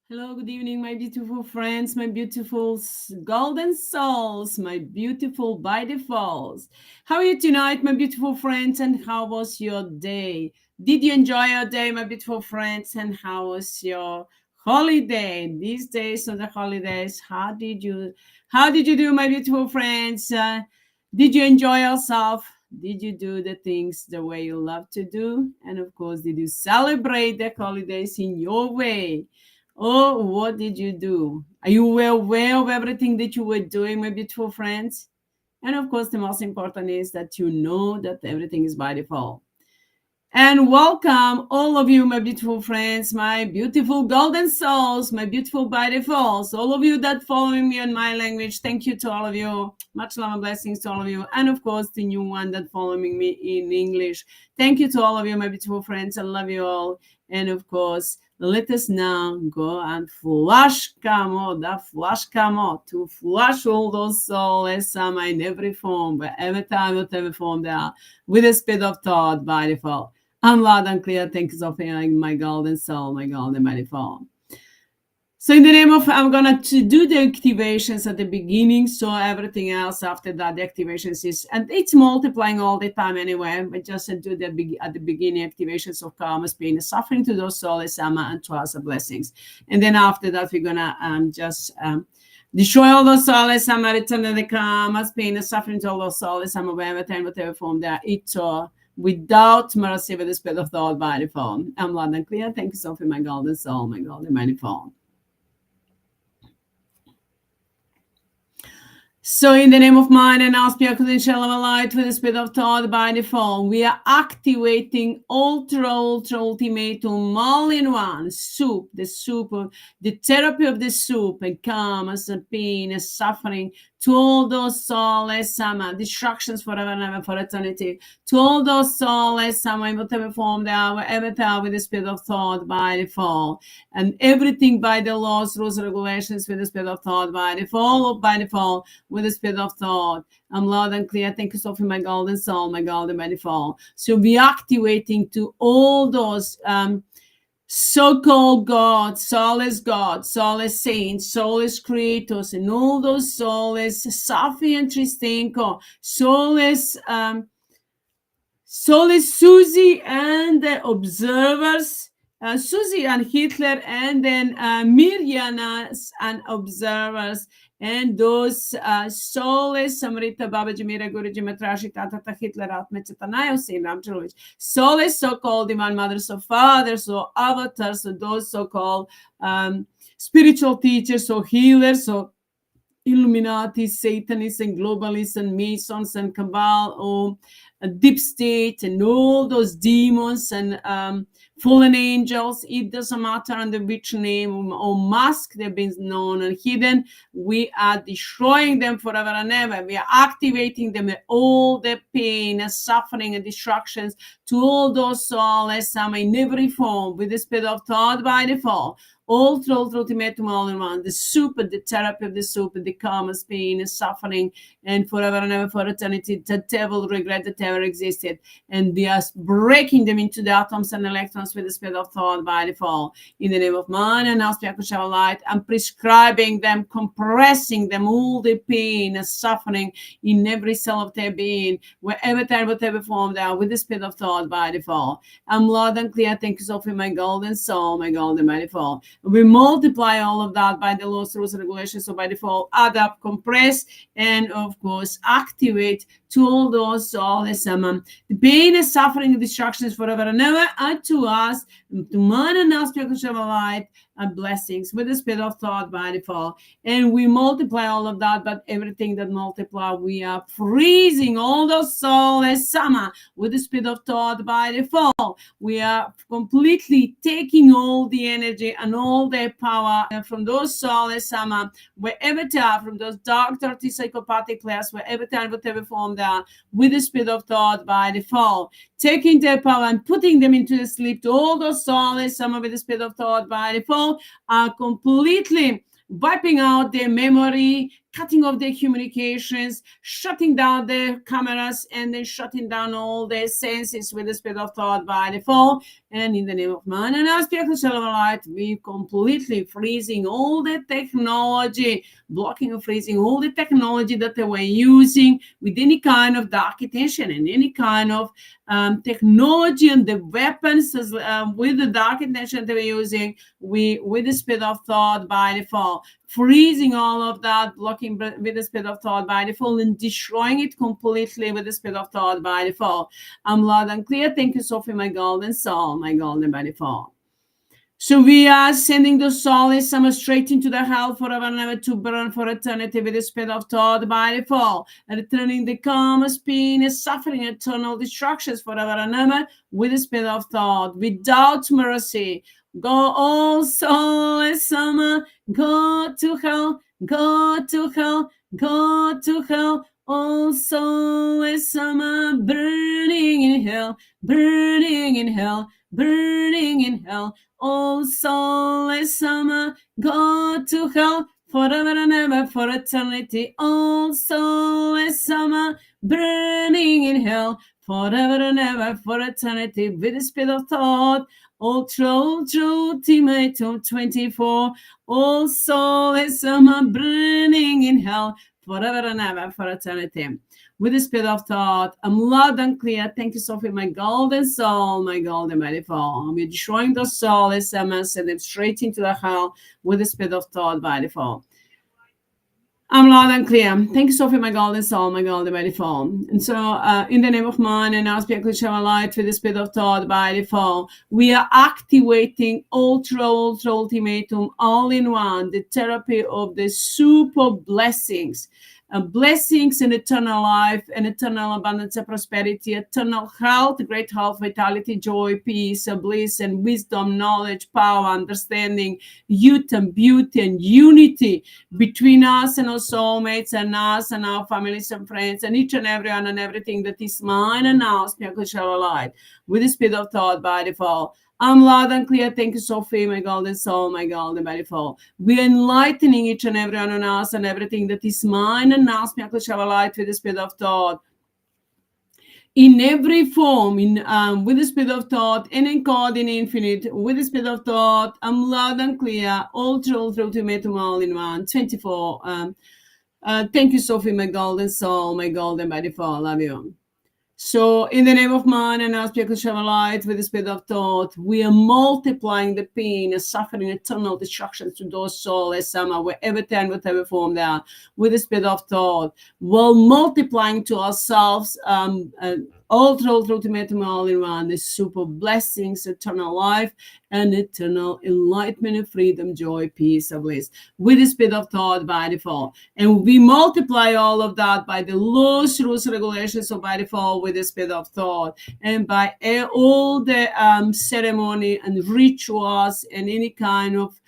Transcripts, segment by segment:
Hello, good evening, my beautiful friends, my beautiful golden souls, my beautiful by defaults. How are you tonight, my beautiful friends, and how was your day? Did you enjoy your day, my beautiful friends, and how was your holiday? These days of the holidays, how did you do, my beautiful friends? Did you enjoy yourself? Did you do the things the way you love to do? And of course, did you celebrate the holidays in your way? Oh, what did you do? Are you well aware of everything that you were doing, my beautiful friends? And of course, the most important is that you know that everything is by default. And welcome, all of you, my beautiful friends, my beautiful golden souls, my beautiful by defaults, all of you that following me on my language. Thank you to all of you. Much love and blessings to all of you. And of course, the new one that following me in English. Thank you to all of you, my beautiful friends. I love you all. And of course, let us now go and Flaskam, to flush all those souls in every form, wherever time, whatever form they are, with the speed of thought by default. I'm loud and clear. Thank you, Sophie, my golden soul, my golden mighty form. So in the name of, I'm going to do the activations at the beginning. So everything else after that, the activations is, and it's multiplying all the time anyway, but just do the at the beginning activations of karma, pain, and suffering to those souls, AMMA, and to us blessings. And then after that, we're going to just destroy all those souls, AMMA, return the karma, pain, and suffering to all those souls, AMMA, whatever form they are, without mercy, with the spirit of thought by the phone. I'm loud and clear. Thank you, Sophie, my golden soul, my golden mighty phone. So in the name of mind and auspice potential of a light with the spirit of thought by the phone, we are activating ultra ultimatum all-in-one soup, the soup of the therapy of the soup and karmas and pain and suffering to all those souls, distractions forever and ever for eternity, to all those souls, in whatever form they are, wherever they are, with the spirit of thought by the fall, and everything by the laws, rules, regulations with the spirit of thought by the fall, with the spirit of thought. I'm loud and clear. Thank you, Sophie, my golden soul, my golden mighty fall. So be activating to all those so-called gods, soulless saints, soulless creators, and all those soulless Sophie and Tristenko, soulless Susie and the observers, Susie and Hitler, and then Mirjana's and observers, and those soulless Samrita Babaji Mira Guruji Matrashi Tata Hitler Atmechatanayo Sim Ramchalovich, soulless so-called Divine Mothers of Fathers, so avatars, so those so-called spiritual teachers, so healers, so Illuminati, Satanists, and globalists, and Masons, and Cabal, or deep state, and all those demons and fallen angels. It doesn't matter under which name or mask they've been known and hidden. We are destroying them forever and ever. We are activating them with all the pain and suffering and destructions to all those souls in every form with the spirit of thought by default. All through ultimatum all in one, the soup, the therapy of the soup, the karma's pain and suffering, and forever and ever for eternity, the devil regret that ever existed. And we are breaking them into the atoms and electrons with the spirit of thought by default. In the name of man and auspice light, I'm prescribing them, compressing them, all the pain and suffering in every cell of their being, wherever time, whatever form they are, with the spirit of thought by default. I'm loud and clear. Thank you, Sophie, my golden soul, my golden mighty fall. We multiply all of that by the laws, rules, and regulations. So by default, add up, compress, and of course, activate to all those souls. The pain and suffering and destructions forever and ever, and to us, to man and us, spiritual light and blessings with the spirit of thought by default. And we multiply all of that, but everything that multiply, we are freezing all those souls summer with the spirit of thought by default. We are completely taking all the energy and all the power from those souls summer, wherever they are, from those dark, dirty, psychopathic players, wherever they are, whatever form they are, with the spirit of thought by default, taking their power and putting them into the sleep to all those souls, some with the spirit of thought by default, are completely wiping out their memory, cutting off their communications, shutting down their cameras, and then shutting down all their senses with the spirit of thought by default. And in the name of man and aspect of light, we completely freezing all the technology, blocking or freezing all the technology that they were using with any kind of dark intention and any kind of technology and the weapons with the dark intention they were using, with the spirit of thought by default, freezing all of that, blocking with the spirit of thought by default, and destroying it completely with the spirit of thought by default. I'm loud and clear. Thank you, Sophie, my golden soul, my golden by default. So we are sending the soulless summer straight into the hell forever and ever to burn for eternity with the spirit of thought by default, and returning the karma's pain and suffering, eternal destructions forever and ever with the spirit of thought, without mercy. Go all soulless summer, go to hell, go to hell, go to hell. All soulless summer, burning in hell, burning in hell, burning in hell. All soulless summer, go to hell forever and ever for eternity. All soulless summer, burning in hell forever and ever for eternity with the spirit of thought. Ultimate 24. All soulless summer, burning in hell forever and ever for eternity with the spirit of thought. I'm loud and clear. Thank you, Sophie, my golden soul, my golden beautiful. We're destroying the soul, and send them straight into the hell with the spirit of thought by default. I'm loud and clear. Thank you, Sophie, my golden soul, my golden beautiful. And so, in the name of man and our spiritual shower light with the spirit of thought by default, we are activating ultimatum all in one, the therapy of the super blessings. Blessings in eternal life and eternal abundance and prosperity, eternal health, great health, vitality, joy, peace, bliss, and wisdom, knowledge, power, understanding, youth and beauty and unity between us and our soulmates and us and our families and friends and each and everyone and everything that is mine and ours, spiritual light, with the spirit of thought by default. I'm loud and clear. Thank you, Sophie, my golden soul, my golden beautiful. We're enlightening each and every one on us and everything that is mine and now, spiritual light with the spirit of thought. In every form, with the spirit of thought, and in God in infinite, with the spirit of thought, I'm loud and clear, ultimatum all in one, 24. Thank you, Sophie, my golden soul, my golden beautiful. Love you. So, in the name of man and our spiritual light with the spirit of thought, we are multiplying the pain and suffering, eternal destruction to those souls, wherever time, whatever form they are, with the spirit of thought, while multiplying to ourselves ultimatum all in one, the super blessings, eternal life, and eternal enlightenment and freedom, joy, peace, and bliss, with the spirit of thought by default. And we multiply all of that by the laws, rules, regulations of by default with the spirit of thought, and by all the ceremony and rituals and any kind of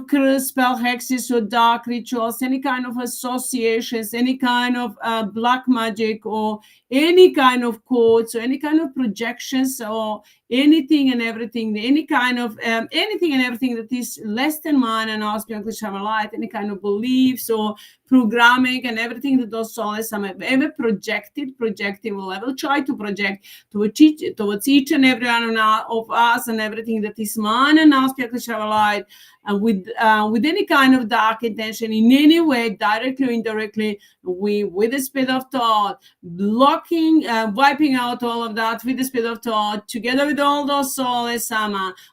curse, spell, hexes, or dark rituals, any kind of associations, any kind of black magic, or any kind of codes, or any kind of projections, or anything and everything, any kind of anything and everything that is less than mine and our spiritual light, any kind of beliefs or programming and everything that those souls have ever projected will ever try to project towards each and every one of us and everything that is mine and our spiritual light, and with any kind of dark intention in any way, directly or indirectly, we, with the spirit of thought, blocking, wiping out all of that with the spirit of thought, together with all those souls,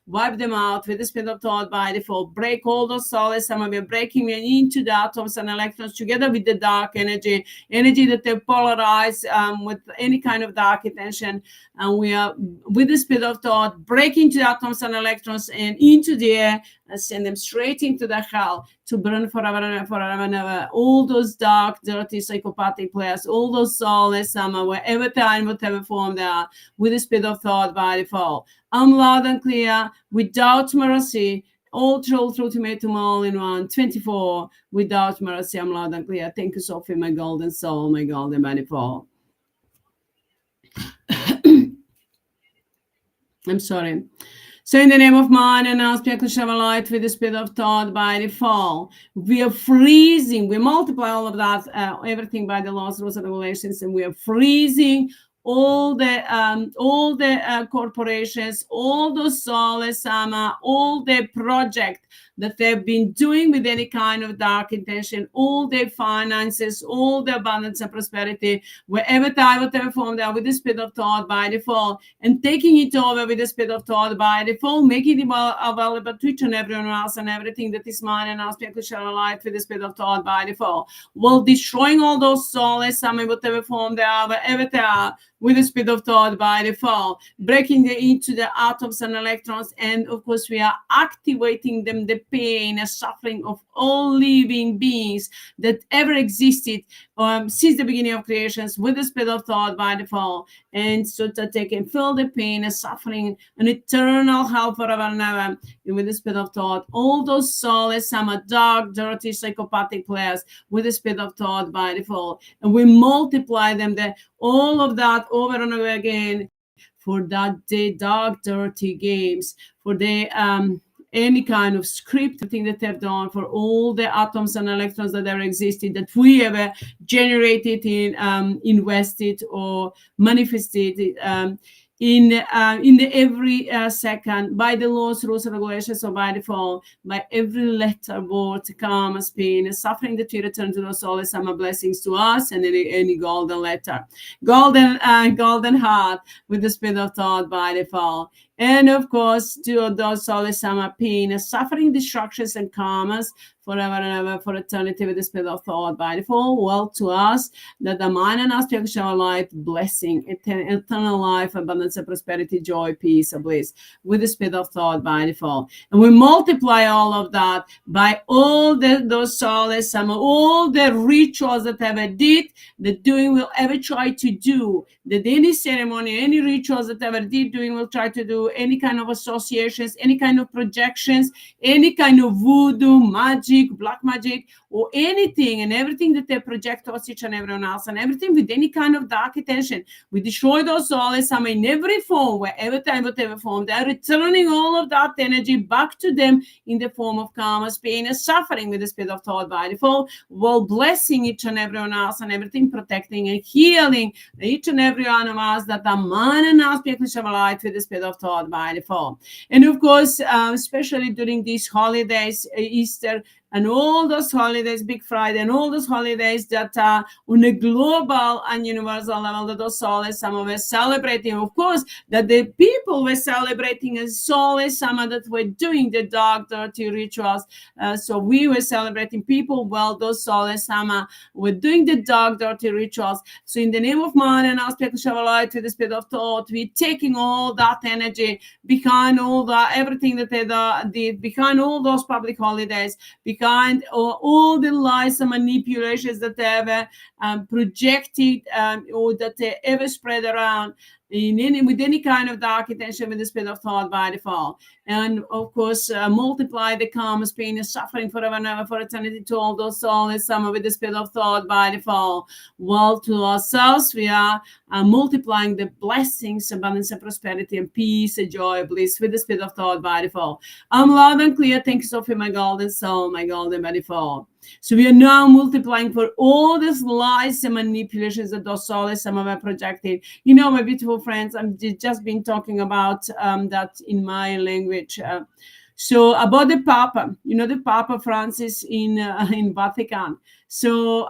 wipe them out with the spirit of thought by default, break all those souls, we're breaking them into the atoms and electrons together with the dark energy that they polarize with any kind of dark intention, and we are, with the spirit of thought, breaking to the atoms and electrons and into the air, and send them straight into the hell to burn forever and ever. All those dark, dirty, psychopathic players, all those souls, wherever time, whatever form they are, with the spirit of thought by default. I'm loud and clear, without mercy, ultimatum all in one, 24, without mercy. I'm loud and clear. Thank you, Sophie, my golden soul, my golden beautiful. I'm sorry. So in the name of mind and aspect of Shava light with the spirit of thought by default, we are freezing. We multiply all of that, everything by the laws, rules, and regulations, and we are freezing all the corporations, all the soulless AMMA, all the project that they've been doing with any kind of dark intention, all their finances, all the abundance and prosperity, wherever time, whatever form they are, with the spirit of thought by default, and taking it over with the spirit of thought by default, making it available to each and everyone else and everything that is mine and aspect to share light with the spirit of thought by default, while destroying all those soulless AMMA, whatever form they are, wherever they are, with the speed of thought by default, breaking into the atoms and electrons, and of course we are activating them, the pain and suffering of all living beings that ever existed since the beginning of creations, with the speed of thought by default, and so that they can feel the pain and suffering and eternal hell forever and ever, and with the speed of thought, all those soulless, some dark, dirty, psychopathic players, with the speed of thought by default, and we multiply them, all of that over and over again for that the dark, dirty games, for the any kind of script thing that they've done, for all the atoms and electrons that ever existed, that we ever generated, invested or manifested in the every second, by the laws, rules, and regulations, or by default, by every letter, word, karma, pain, suffering that we return to the soul, some blessings to us, and any golden letter, golden heart with the spirit of thought by default. And of course, to those souls, some pain, suffering, destructions, and karmas forever and ever, for eternity, with the spirit of thought by default. Well, to us, that the mind and aspect shall light, blessing, eternal life, abundance, and prosperity, joy, peace, and bliss, with the spirit of thought by default. And we multiply all of that by all those souls, all the rituals that ever did, that doing will ever try to do, that any ceremony, any rituals that ever did, doing will try to do, any kind of associations, any kind of projections, any kind of voodoo, magic, black magic, or anything and everything that they project towards each and everyone else, and everything with any kind of dark intention. We destroy those souls in every form, wherever time, whatever form. They are returning all of that energy back to them in the form of karma, pain, and suffering, with the spirit of thought by default, while blessing each and everyone else and everything, protecting and healing each and every one of us, that are man and aspect of light, with the spirit of thought by default. And of course, especially during these holidays, Easter, and all those holidays, Big Friday, and all those holidays that are on a global and universal level, that those souls, some were celebrating, of course, that the people were celebrating as souls, some that were doing the dark, dirty rituals. So we were celebrating people, well, those souls, some were doing the dark, dirty rituals. So in the name of man and aspect of light, with the spirit of thought, we're taking all that energy behind all that, everything that they did, behind all those public holidays, behind all the lies and manipulations that they ever projected, or that they ever spread around with any kind of dark intention, with the spirit of thought by default. And of course, multiply the karma, pain, and suffering forever and ever, for eternity, to all those souls, some with the spirit of thought by default. Well, to ourselves, we are multiplying the blessings, abundance, and prosperity, and peace, and joy, bliss, with the spirit of thought by default. I'm loud and clear. Thank you, Sophie, my golden soul, my golden by default. So we are now multiplying for all these lies and manipulations that those souls, some of are projecting. You know, my beautiful friends, I've just been talking about that in my language. So about the Papa, you know, the Papa Francis in Vatican. So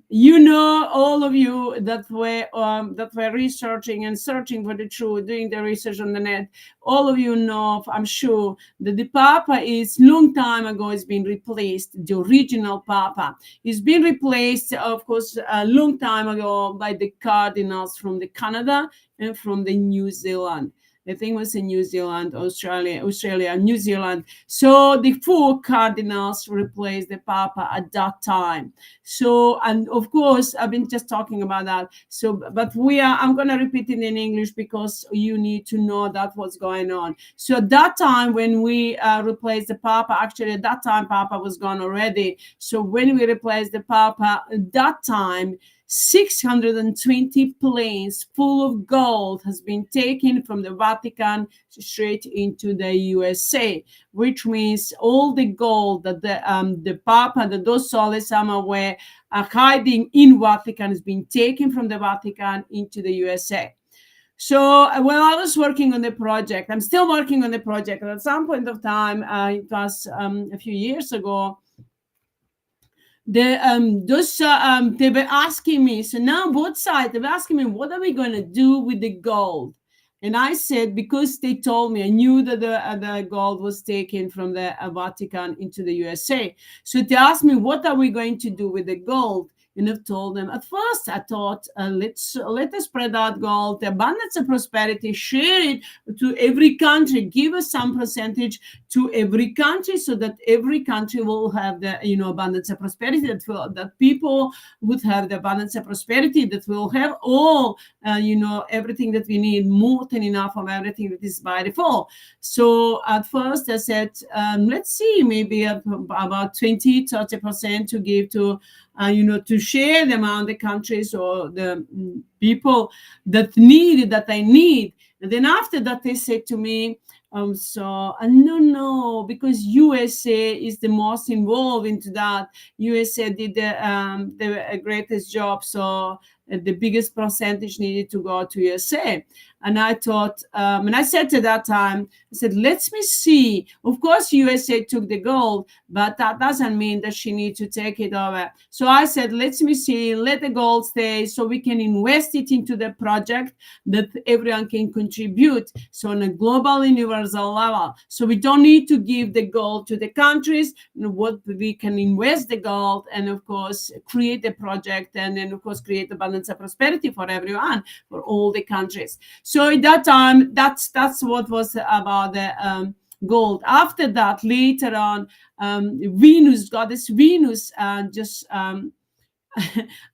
you know, all of you that were researching and searching for the truth, doing the research on the net, all of you know, I'm sure, that the Papa is long time ago has been replaced. The original Papa is been replaced, of course, a long time ago by the cardinals from the Canada and from the New Zealand. I think it was in New Zealand, Australia, New Zealand. So the 4 cardinals replaced the Papa at that time. So, and of course, I've been just talking about that. So, but I'm going to repeat it in English because you need to know that what's going on. So at that time, when we replaced the Papa, actually at that time, Papa was gone already. So when we replaced the Papa, at that time, 620 planes full of gold has been taken from the Vatican straight into the USA, which means all the gold that the Papa and the Dos Soles Ama were hiding in Vatican has been taken from the Vatican into the USA. So while I was working on the project, I'm still working on the project. At some point of time, it was a few years ago, they were asking me, so now both sides, they were asking me, what are we going to do with the gold? And I said, because they told me, I knew that the gold was taken from the Vatican into the USA. So they asked me, what are we going to do with the gold? And I've told them, at first I thought, let us spread out gold, the abundance of prosperity, share it to every country, give us some percentage to every country, so that every country will have the abundance of prosperity, that people would have the abundance of prosperity, that will have all everything that we need, more than enough of everything that is by default. So at first I said, let's see, maybe about 20-30% to give to to share them among the countries or the people that I need. And then after that, they said to me, no, because USA is the most involved into that. USA did the greatest job, so the biggest percentage needed to go to USA. And I thought, and I said at that time, I said, let me see. Of course, USA took the gold, but that doesn't mean that she needs to take it over. So I said, let me see, let the gold stay so we can invest it into the project that everyone can contribute. So on a global, universal level. So we don't need to give the gold to the countries. What we can invest the gold and, of course, create a project, and then, of course, create abundance of prosperity for everyone, for all the countries. So at that time, that's what was about the gold. After that, later on, Venus, goddess Venus, just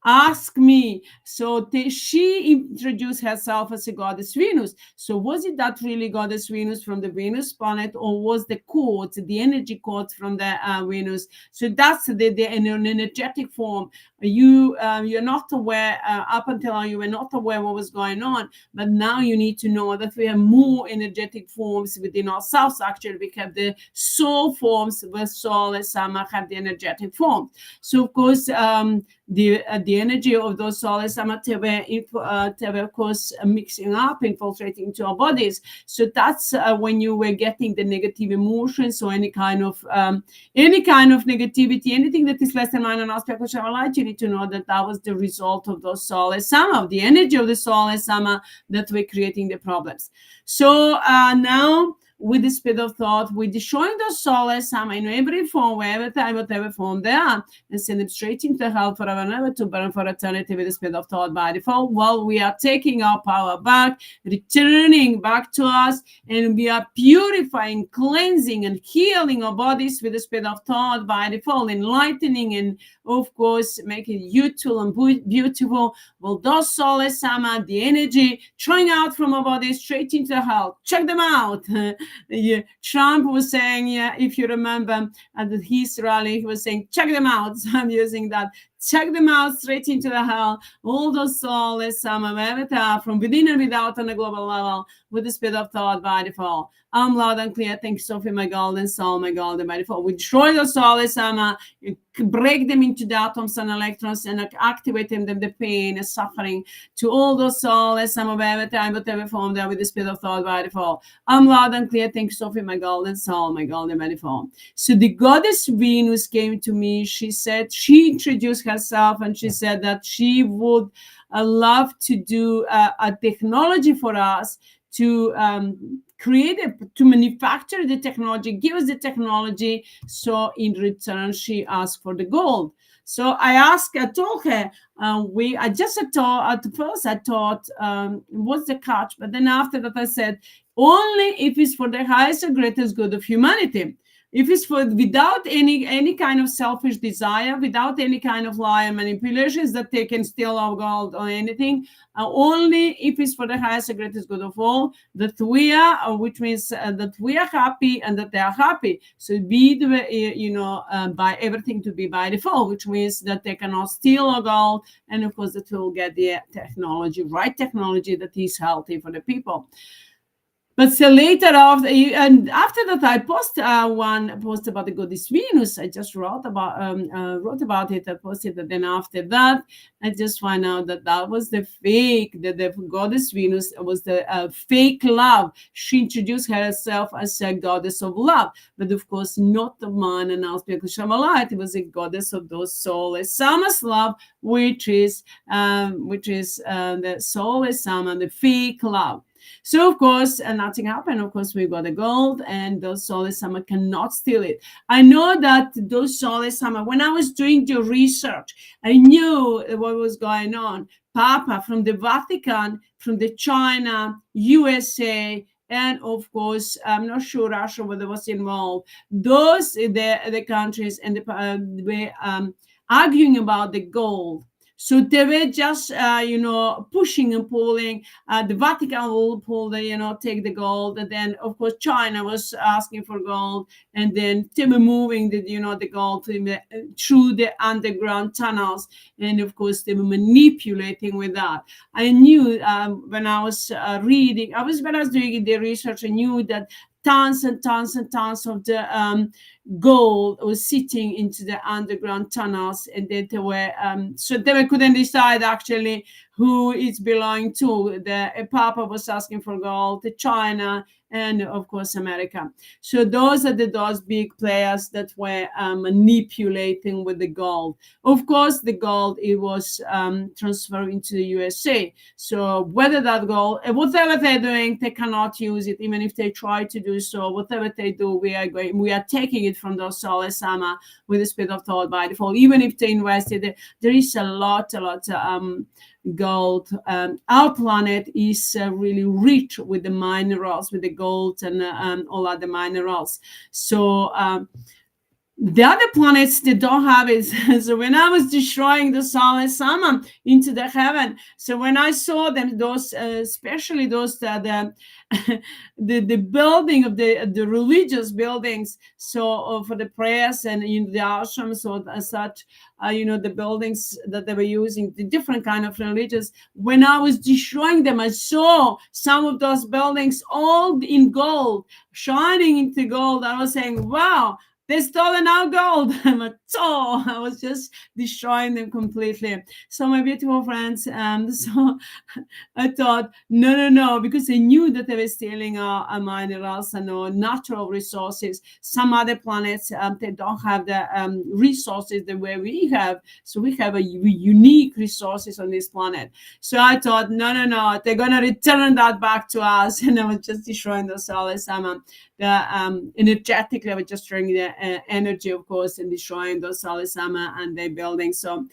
ask me. So she introduced herself as a goddess Venus. So was it that really goddess Venus from the Venus planet, or was the quartz, the energy quartz from the Venus? So that's the energetic form. You're not aware, up until now you were not aware what was going on, but now you need to know that we have more energetic forms within ourselves. Actually, we have the soul forms, where soul and Sama have the energetic form. So of course, the energy of those souls were of course mixing up, infiltrating into our bodies. So that's when you were getting the negative emotions, or any kind of negativity, anything that is less than minor aspect of our light. You need to know that that was the result of those souls, some of the energy of the souls that were creating the problems. So now, with the speed of thought, we're destroying those souls in every form, wherever time, whatever form they are, and send them straight into hell forever and ever, to burn for eternity with the speed of thought by default. Well, we are taking our power back, returning back to us, and we are purifying, cleansing, and healing our bodies with the speed of thought by default, enlightening, and of course making it useful and beautiful. Well, those souls, the energy throwing out from our bodies straight into hell. Check them out. Trump was saying, if you remember at his rally, he was saying, check them out. So I'm using that. Check them out, straight into the hell. All those souls, from within and without on a global level, with the speed of thought by default. I'm loud and clear. Thank you, Sophie, my golden soul, my golden by default. We destroy those souls, break them into the atoms and electrons, and activate them, the pain and suffering to all those souls, whatever form they are, with the speed of thought by default. I'm loud and clear. Thank you, Sophie, my golden soul, my golden by default. So the goddess Venus came to me. She said, she introduced herself, and she said that she would love to do a technology for us to create to manufacture the technology, give us the technology. So in return, she asked for the gold. So I told her, at first I thought, what's the catch? But then after that I said, only if it's for the highest and greatest good of humanity. if it's for without any kind of selfish desire, without any kind of lie and manipulations that they can steal our gold or anything, only if it's for the highest and greatest good of all, that we are, which means that we are happy and that they are happy. So be the, by everything to be by default, which means that they cannot steal our gold, and of course that we'll get the technology, right technology that is healthy for the people. But so later after that, I post one post about the goddess Venus. I just wrote about it. I posted it. Then after that, I just find out that that was the fake. That the goddess Venus was the fake love. She introduced herself as a goddess of love, but of course not the man announced because Shamalat. It was a goddess of those soulless Sama's love, which is the soulless Sama, the fake love. So of course, nothing happened. Of course, we got the gold, and those soulless Sama cannot steal it. I know that those soulless Sama, when I was doing the research, I knew what was going on. Papa from the Vatican, from the China, USA, and of course, I'm not sure Russia whether was involved. Those the countries and were arguing about the gold. So they were just, pushing and pulling. The Vatican will pull the, take the gold. And then, of course, China was asking for gold. And then they were moving the gold through the underground tunnels. And, of course, they were manipulating with that. I knew when I was reading, when I was doing the research, I knew that tons and tons and tons of the gold was sitting into the underground tunnels, and then they were so they couldn't decide actually who it's belonging to. The Papa was asking for gold, the China, and of course America. So those are those big players that were manipulating with the gold. Of course, the gold, it was transferred into the USA. So whether that gold, whatever they're doing, they cannot use it. Even if they try to do so, whatever they do, we are taking it from those soulless Sama with the speed of thought by default. Even if they invested, there is a lot gold. Our planet is really rich with the minerals, with the gold and all other minerals. So the other planets, they don't have it. So when I was destroying the soulless Sama into the heaven, so when I saw them, those especially those the building of the religious buildings, so for the prayers and in the ashrams or such, the buildings that they were using, the different kind of religions. When I was destroying them, I saw some of those buildings all in gold, shining into gold. I was saying, wow, they stolen our gold. I was just destroying them completely. So my beautiful friends, so I thought, no, because I knew that they were stealing our minerals and our natural resources. Some other planets, they don't have the resources the way we have. So we have a unique resources on this planet. So I thought, no, they're going to return that back to us. And I was just destroying those soulless Sama. Energetically, I was just destroying the energy, of course, and destroying those soulless Sama and their buildings. So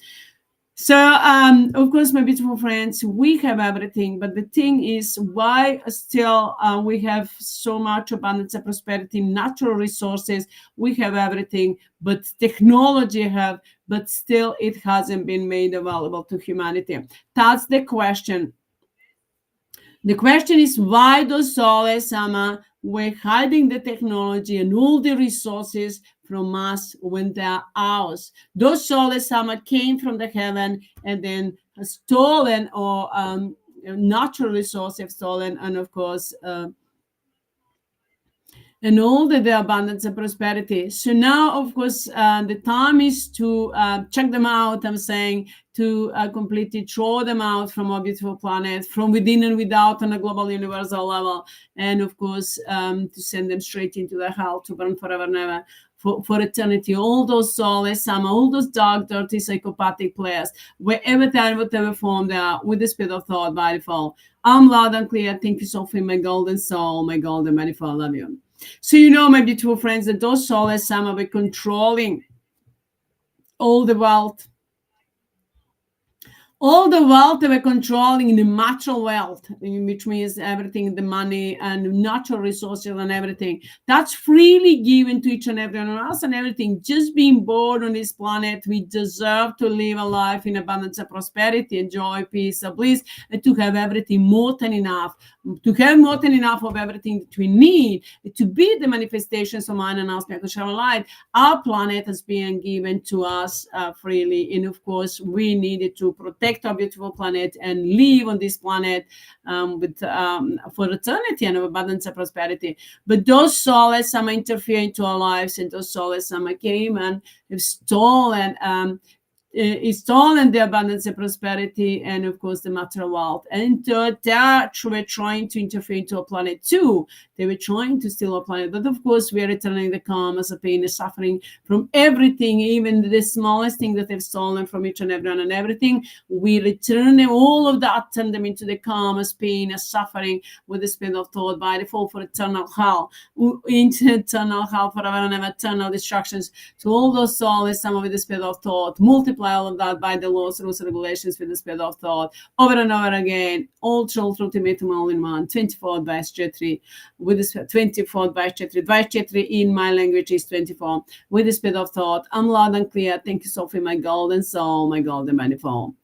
of course, my beautiful friends, we have everything, but the thing is, why still we have so much abundance and prosperity, natural resources, we have everything, but technology but still it hasn't been made available to humanity. That's the question. The question is, why those soulless Sama were hiding the technology and all the resources from us when they are ours? Those soulless Sama came from the heaven and then stolen, or natural resources stolen, and of course and all the abundance and prosperity. So now, of course, the time is to check them out. I'm saying to completely throw them out from our beautiful planet, from within and without on a global universal level. And of course, to send them straight into the hell to burn forever and ever. For eternity, all those soulless Sama, all those dark, dirty, psychopathic players, wherever they are, whatever form they are, with the speed of thought by default. I'm loud and clear. Thank you, Sophie, my golden soul, my golden manifold. Love you. So my beautiful friends, that those soulless Sama were controlling all the wealth, all the wealth they were controlling, the material wealth, which means everything, the money and natural resources and everything, that's freely given to each and everyone else and everything. Just being born on this planet, we deserve to live a life in abundance and prosperity and joy, peace, and bliss, and to have everything more than enough, to have more than enough of everything that we need to be the manifestations of mine and our spiritual light. Our planet has been given to us freely, and of course we needed to protect our beautiful planet and live on this planet for eternity and of abundance and prosperity. But those souls some interfere into our lives, and those souls some came and have stolen the abundance and prosperity, and of course the material wealth, and they were trying to interfere into our planet too. They were trying to steal our planet, but of course we are returning the karmas of pain and suffering from everything, even the smallest thing that they've stolen from each and everyone and everything. We return them, all of that, turn them into the karmas, pain and suffering with the spirit of thought by default for eternal hell, into eternal hell forever and ever, eternal destructions. So all those souls, some with the spirit of thought, multiply all of that by the laws, rules, and regulations with the spirit of thought over and over again. All truth, ultimatum, all in one. 24 by HEATRT with the 24 by HEATRT. By HEATRT in my language is 24 with the spirit of thought. I'm loud and clear. Thank you, Sophie, my golden soul, my golden manifold.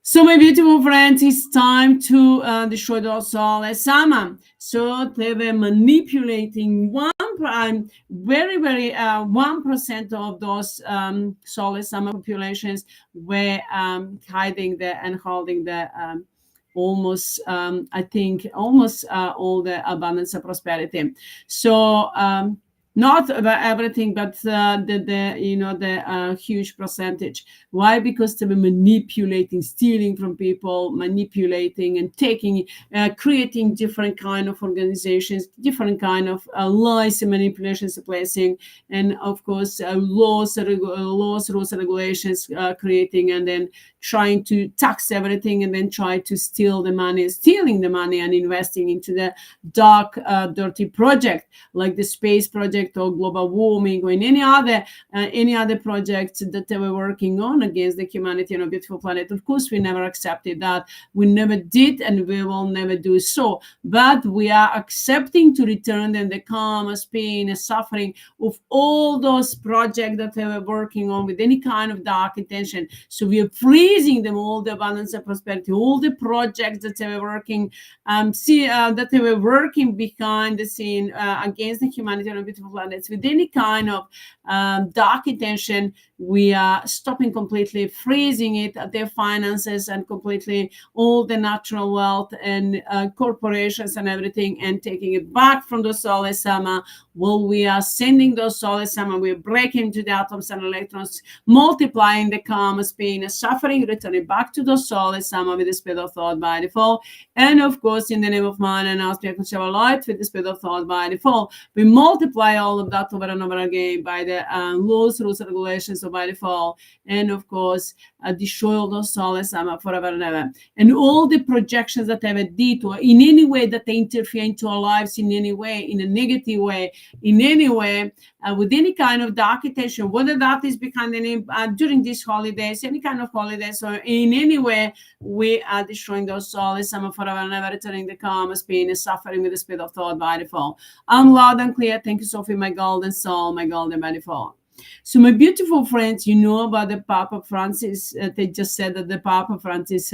So, my beautiful friends, it's time to destroy those souls. So they were manipulating very 1% of those soulless populations were hiding and holding the almost all the abundance and prosperity. So not about everything, but the huge percentage. Why? Because they were manipulating, stealing from people, manipulating and taking, creating different kind of organizations, different kind of lies and manipulations placing, and of course laws, rules, and regulations creating, and then trying to tax everything, and then try to stealing the money and investing into the dark, dirty project like the space project or global warming or in any other projects that they were working on against the humanity on a beautiful planet. Of course, we never accepted that. We never did, and we will never do so. But we are accepting to return them the karma, pain, and suffering of all those projects that they were working on with any kind of dark intention. So we are freezing them, all the abundance and prosperity, all the projects that they were working, that they were working behind the scene against the humanity on a beautiful planets with any kind of dark intention. We are stopping completely, freezing it at their finances and completely all the natural wealth and corporations and everything, and taking it back from the solar sama. Well, we are sending those solar sama, we're breaking into the atoms and electrons, multiplying the karma, pain, and suffering, returning back to the solar sama with the speed of thought by default. And of course, in the name of mine and our spiritual light with the speed of thought by default, we multiply all of that over and over again by the laws, rules, and regulations of by default, and of course destroy all those souls forever and ever, and all the projections that ever did or in any way that they interfere into our lives in any way, in a negative way, in any way, with any kind of dark intention, whether that is behind any during these holidays, any kind of holidays, or in any way, we are destroying those souls forever and ever, returning the karma, pain, and suffering with the speed of thought by default. I'm loud and clear. Thank you, Sophie, my golden soul, my golden by default. So, my beautiful friends, you know about the Papa Francis. They just said that the Papa Francis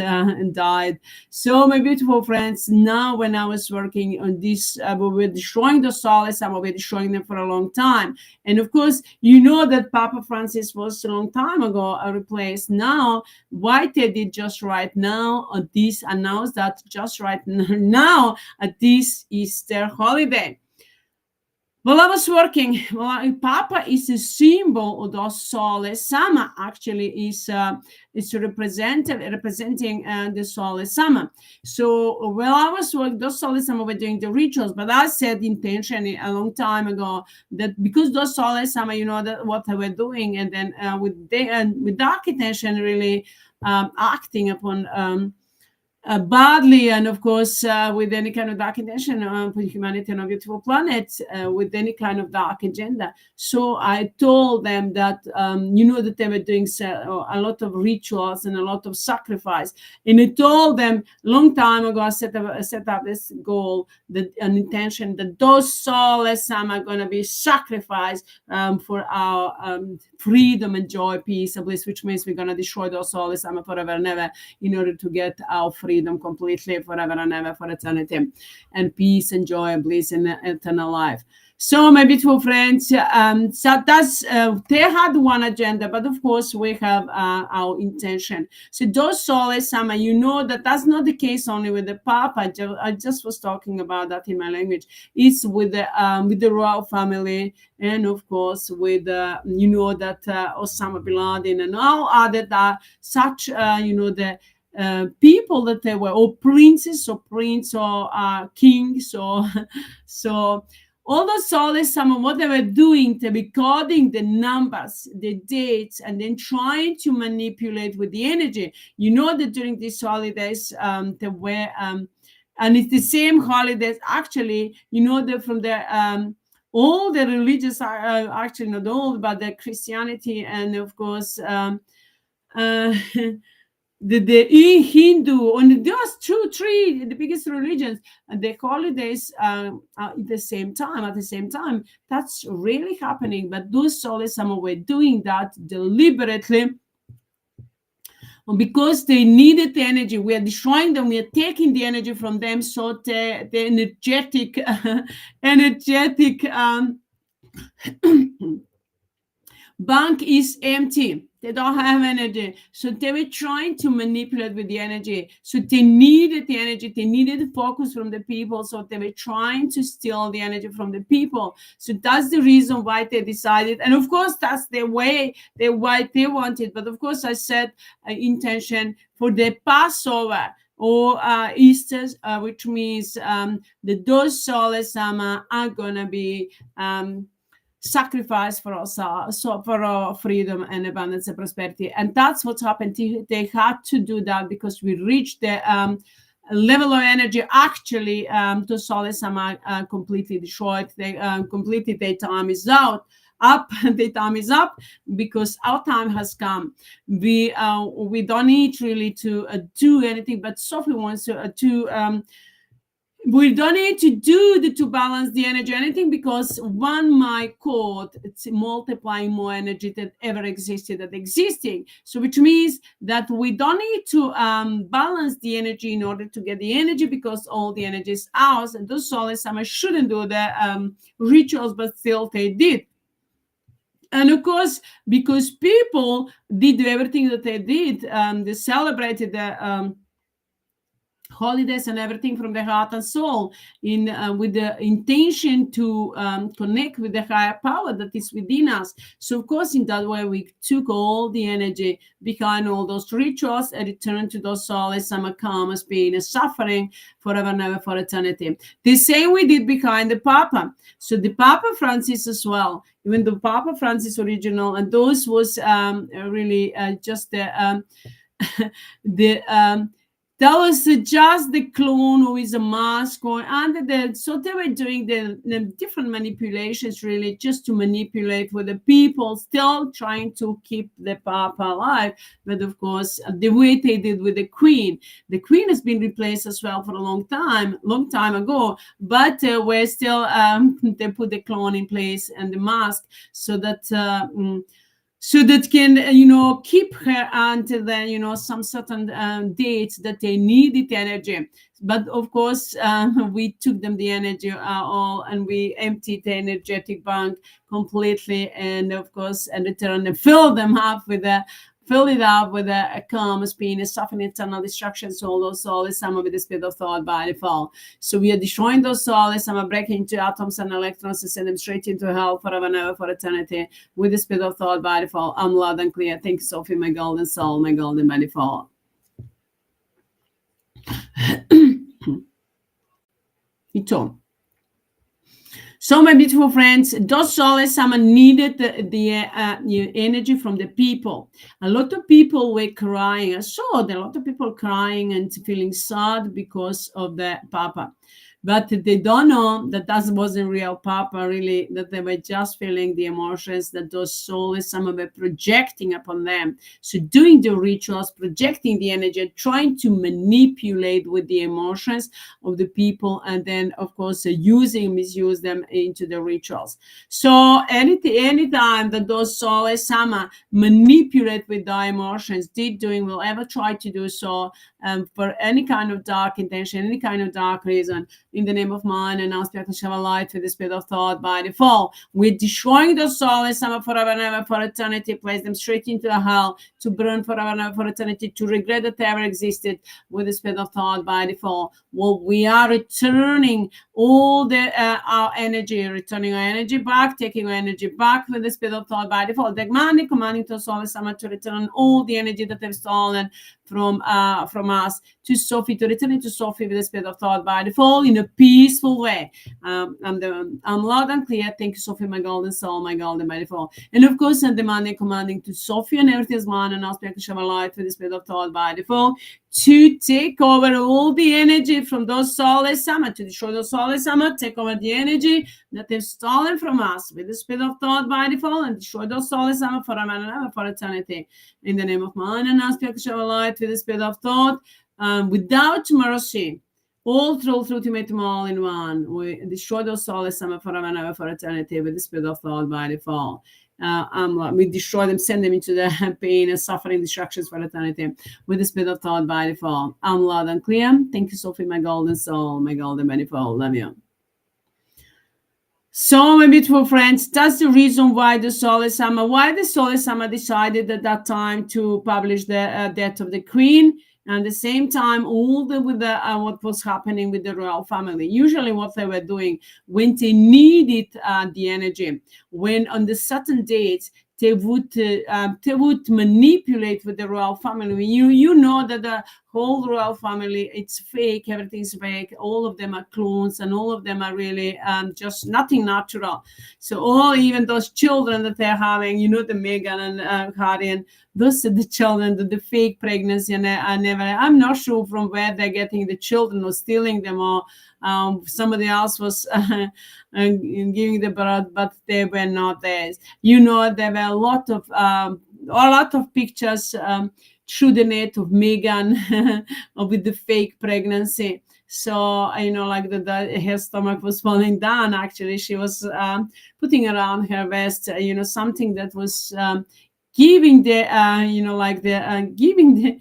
died. So, my beautiful friends, now when I was working on this, we were destroying the souls, we were destroying them for a long time. And of course, you know that Papa Francis was a long time ago replaced. Now, what they did just right now, this announced that just right now at this Easter holiday. Well, I was working. Well, Papa is a symbol of those souls. Sama actually is representing the souls. Sama. So while I was working, those souls Sama were doing the rituals. But I said intentionally a long time ago that because those souls Sama, you know that what they were doing, and then with dark intention, really acting upon badly, and of course with any kind of dark intention put humanity on a beautiful planet with any kind of dark agenda. So I told them that that they were doing a lot of rituals and a lot of sacrifice, and I told them long time ago, I set up this goal, an intention, that those soulless are going to be sacrificed for our freedom and joy, peace and bliss, which means we're going to destroy those soulless forever and ever in order to get our freedom completely forever and ever for eternity, and peace and joy and bliss in eternal life. So my beautiful friends, so that's they had one agenda, but of course we have our intention. So those soulless summer, that's not the case only with the Papa. I just was talking about that in my language. It's with the royal family, and of course with that Osama bin Laden and all other such the people that they were, or princes or prince or kings or so. All those soulless summer, what they were doing, they were coding the numbers, the dates, and then trying to manipulate with the energy. That during these holidays, they were, and it's the same holidays actually. That from the all the religious are actually not all, but the Christianity and of course the Hindu, and those three the biggest religions, and the holidays at the same time. That's really happening. But those souls, some were doing that deliberately because they needed the energy. We are destroying them. We are taking the energy from them. So the energetic bank is empty. They don't have energy. So they were trying to manipulate with the energy. So they needed the energy. They needed the focus from the people. So they were trying to steal the energy from the people. So that's the reason why they decided. And of course, that's the way why they wanted. But of course, I set an intention for the Passover or Easter, which means those souls are going to be sacrifice for us, so for our freedom and abundance and prosperity. And that's what's happened. They had to do that because we reached the level of energy. Actually, the souls are completely destroyed. They completely, their time is up. The time is up because our time has come. We don't need really to do anything, but Sophie wants to we don't need to do to balance the energy or anything, because one my code, it's multiplying more energy than ever existed that existing. So which means that we don't need to balance the energy in order to get the energy, because all the energy is ours. And those souls shouldn't do the rituals, but still they did. And of course, because people did everything that they did, they celebrated the holidays and everything from the heart and soul, in with the intention to connect with the higher power that is within us. So of course, in that way, we took all the energy behind all those rituals and returned to those souls, some karmas, pain and suffering forever and ever for eternity. The same we did behind the Papa. So the Papa Francis as well, even the Papa Francis original, and those was really just the that was just the clone with a mask going under the. So they were doing the different manipulations, really, just to manipulate with the people, still trying to keep the Papa alive. But of course, the way they did with the Queen has been replaced as well for a long time ago. But we're still they put the clone in place and the mask, so that. So that can, keep her until then, some certain dates that they needed energy. But of course, we took them the energy all, and we emptied the energetic bank completely, and of course, and return and fill it up with a calm, pain, and suffering, eternal destruction. So all those souls, some with the speed of thought by default. So we are destroying those souls, some are breaking into atoms and electrons and send them straight into hell forever and ever for eternity with the speed of thought by default. I'm loud and clear. Thank you, Sophie, my golden soul, my golden by default. So, my beautiful friends, those soulless someone needed the energy from the people. A lot of people were crying. I saw a lot of people crying and feeling sad because of the Papa. But they don't know that that wasn't real Papa, really, that they were just feeling the emotions that those souls, some of it projecting upon them. So doing the rituals, projecting the energy, trying to manipulate with the emotions of the people, and then, of course, misuse them into the rituals. So anytime that those souls, some manipulate with the emotions, will ever try to do so for any kind of dark intention, any kind of dark reason, in the name of mine and now spirit shall light with the spirit of thought by default. We're destroying those souls, some forever and ever for eternity, place them straight into the hell to burn forever and ever for eternity, to regret that they ever existed with the spirit of thought by default. Well, we are returning all our energy, returning our energy back, taking our energy back with the spirit of thought by default. Commanding to souls to return all the energy that they've stolen from us to Sophie, to return it to Sophie with the spirit of thought by default in a peaceful way. I'm loud and clear. Thank you, Sophie, my golden soul, my golden by default. And of course, I'm commanding to Sophie and everything is mine, and aspect of light with the spirit of thought by default to take over all the energy from those soulless summer, to destroy those soulless summer, take over the energy that they've stolen from us with the spirit of thought by default, and destroy those soulless summer forever and ever for eternity. In the name of mine and aspect of light with the spirit of thought, without mercy, all through ultimate all in one. We destroy those soulless summer forever and ever for eternity with the spirit of thought by default. We destroy them, send them into the pain and suffering, destructions for eternity with the spirit of thought by default. I'm loud and clear. Thank you, Sophie, my golden soul, my golden by default. Love you. So, my beautiful friends, that's the reason why the Soulless Summer decided at that time to publish the death of the Queen. And at the same time, what was happening with the royal family. Usually what they were doing when they needed the energy, when on the certain dates, they would manipulate with the royal family. You know that the whole royal family, it's fake, everything's fake, all of them are clones, and all of them are really just nothing natural. So even those children that they're having, you know, the Meghan and Harry, and those are the children, the fake pregnancy, and I'm not sure from where they're getting the children or stealing them, or somebody else was giving the birth, but they were not theirs. You know, there were a lot of pictures through the net of Meghan with the fake pregnancy. So, you know, like her stomach was falling down. Actually, she was putting around her vest, something that was giving the giving the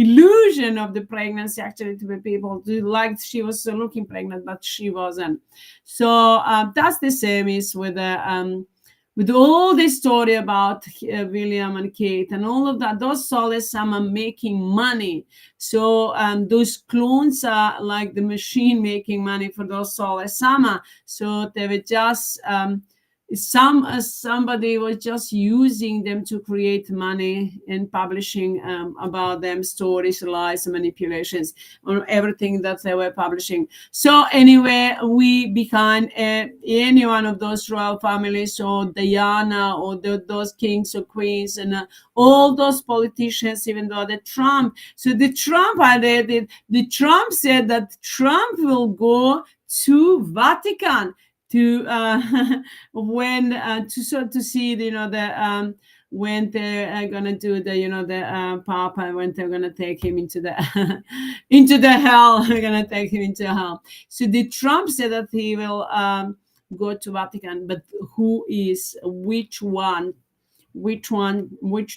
illusion of the pregnancy actually to the people, like she was looking pregnant, but she wasn't. So that's the same is with all the story about William and Kate and all of that. Those soulless are making money. So those clones are like the machine making money for those soulless summer. So they were just somebody was just using them to create money and publishing about them stories, lies, manipulations, or everything that they were publishing. So anyway, we behind any one of those royal families, or Diana, or those kings or queens, and all those politicians, even though the Trump. So the Trump said that Trump will go to Vatican to to see when they're gonna do the Papa, when they're gonna take him into the into the hell. They're gonna take him into hell. So the Trump said that he will go to Vatican, but which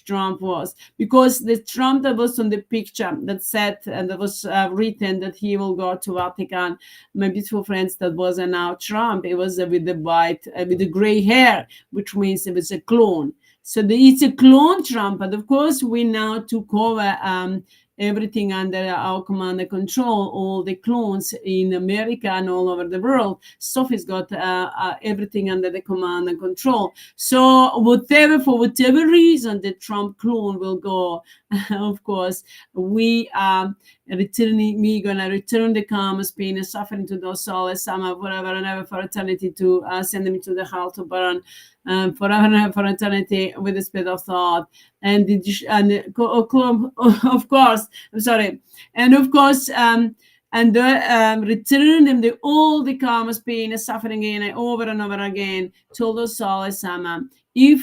Trump was, because the Trump that was on the picture that said and that was written that he will go to Vatican, my beautiful friends, that wasn't now Trump. It was with the white, with the gray hair, which means it was a clone. So it's a clone Trump, but of course we now took over everything under our command and control, all the clones in America and all over the world. Sophie's got everything under the command and control. So for whatever reason the Trump clone will go, of course, we are gonna return the karma, pain, and suffering to those souls, some forever and ever for eternity, to send them into the hell to burn forever and ever for eternity with the speed of thought. And of course, I'm sorry, and of course, return them all the karma, pain, and suffering again, over and over again, till those souls, if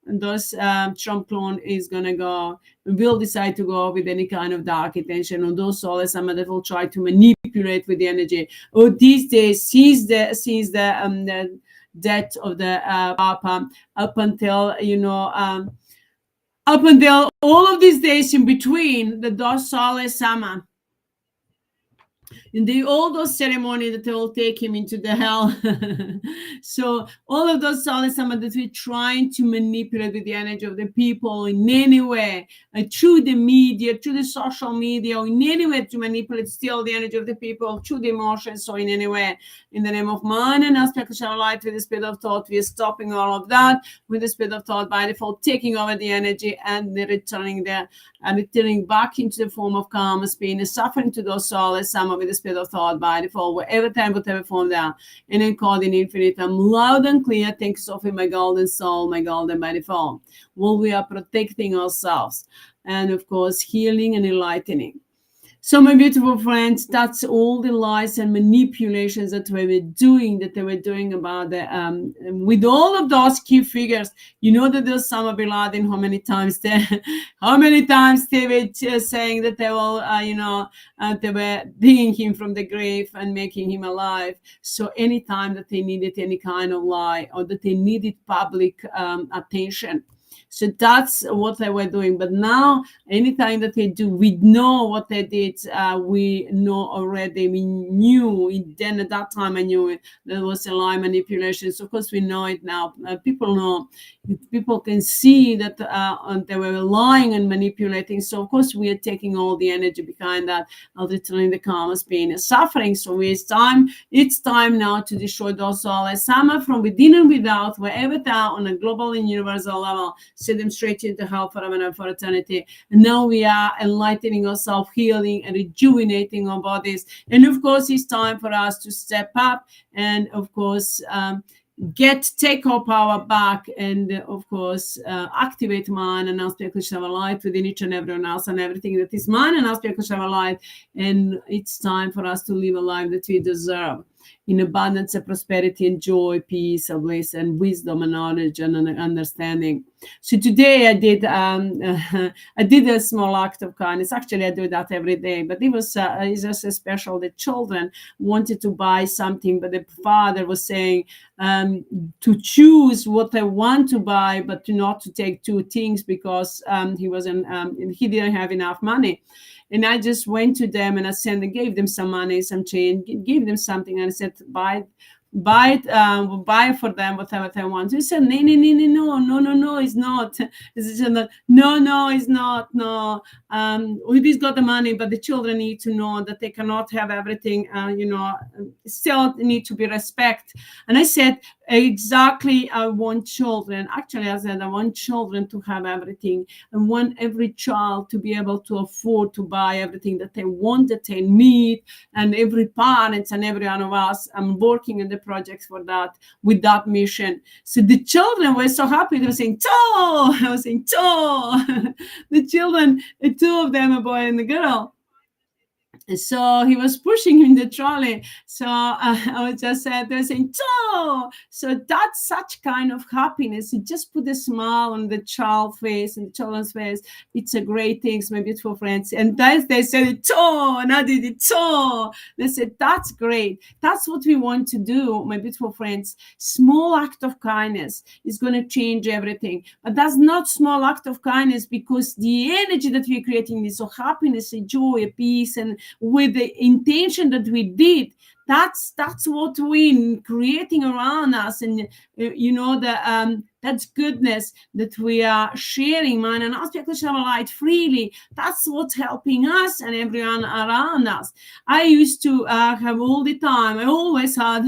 those Trump clone is gonna go, will decide to go with any kind of dark intention, or those souls that will try to manipulate with the energy. Or these days, since the death of the Papa, up until up until all of these days in between, the dos souls sama. In all those ceremonies that they will take him into the hell. So all of those souls that we're trying to manipulate with the energy of the people in any way, through the media, through the social media, or in any way to manipulate still the energy of the people, through the emotions, or in any way. In the name of man and aspect of light, with the speed of thought, we are stopping all of that with the speed of thought by default, taking over the energy and returning back into the form of karma, pain, and suffering to those souls, some with the speed of thought by default, whatever time, whatever form they are, and encoding infinitum, loud and clear. Thanks, Sophie, my golden soul, my golden by default. Well, we are protecting ourselves, and of course, healing and enlightening. So, my beautiful friends, that's all the lies and manipulations that they were doing about the with all of those key figures. You know that there's Osama bin Laden. How many times they were just saying that they will, they were digging him from the grave and making him alive. So, anytime that they needed any kind of lie, or that they needed public attention. So that's what they were doing. But now, anytime that they do, we know what they did. We know already. We knew it then. At that time, I knew it. There was a lie manipulation. So of course, we know it now. People know. People can see that they were lying and manipulating. So of course, we are taking all the energy behind that, returning the karma, pain, and suffering. So it's time now to destroy those souls, some from within and without, wherever they are, on a global and universal level. Send them straight into hell forever and for eternity. And now we are enlightening ourselves, healing and rejuvenating our bodies. And of course, it's time for us to step up and, of course, take our power back, and of course activate mind and aspect of light within each and everyone else, and everything that is mind and aspect of light. And it's time for us to live a life that we deserve, in abundance of prosperity and joy, peace, and bliss, and wisdom and knowledge and understanding. So today I did a small act of kindness. Actually, I do that every day, but it was it's just a special. The children wanted to buy something, but the father was saying to choose what they want to buy, but not to take two things, because he didn't have enough money. And I just went to them and I gave them some money, some change, gave them something, and I said, buy for them whatever they want. He said, no, it's not. He said, no, it's not. No, we've got the money, but the children need to know that they cannot have everything. Still need to be respect. And I said, exactly, I want children. Actually, I said, I want children to have everything. I want every child to be able to afford to buy everything that they want, that they need. And every parent and every one of us, I'm working on the projects for that, with that mission. So the children were so happy. They were saying, "Toe!" I was saying, "Toe!" The children, two of them, a boy and a girl. So he was pushing in the trolley. So I was just they're saying, "Oh!" So that's such kind of happiness. It just put a smile on the child's face and the children's face. It's a great thing, my beautiful friends. And they said, "Oh!" And I did it. "Oh!" They said, "That's great. That's what we want to do, my beautiful friends." Small act of kindness is going to change everything. But that's not small act of kindness, because the energy that we're creating is so happiness, and joy, peace, and with the intention that we did, That's what we're creating around us, and that's goodness that we are sharing, mind and aspect of light freely. That's what's helping us and everyone around us. I used to have all the time. I always had,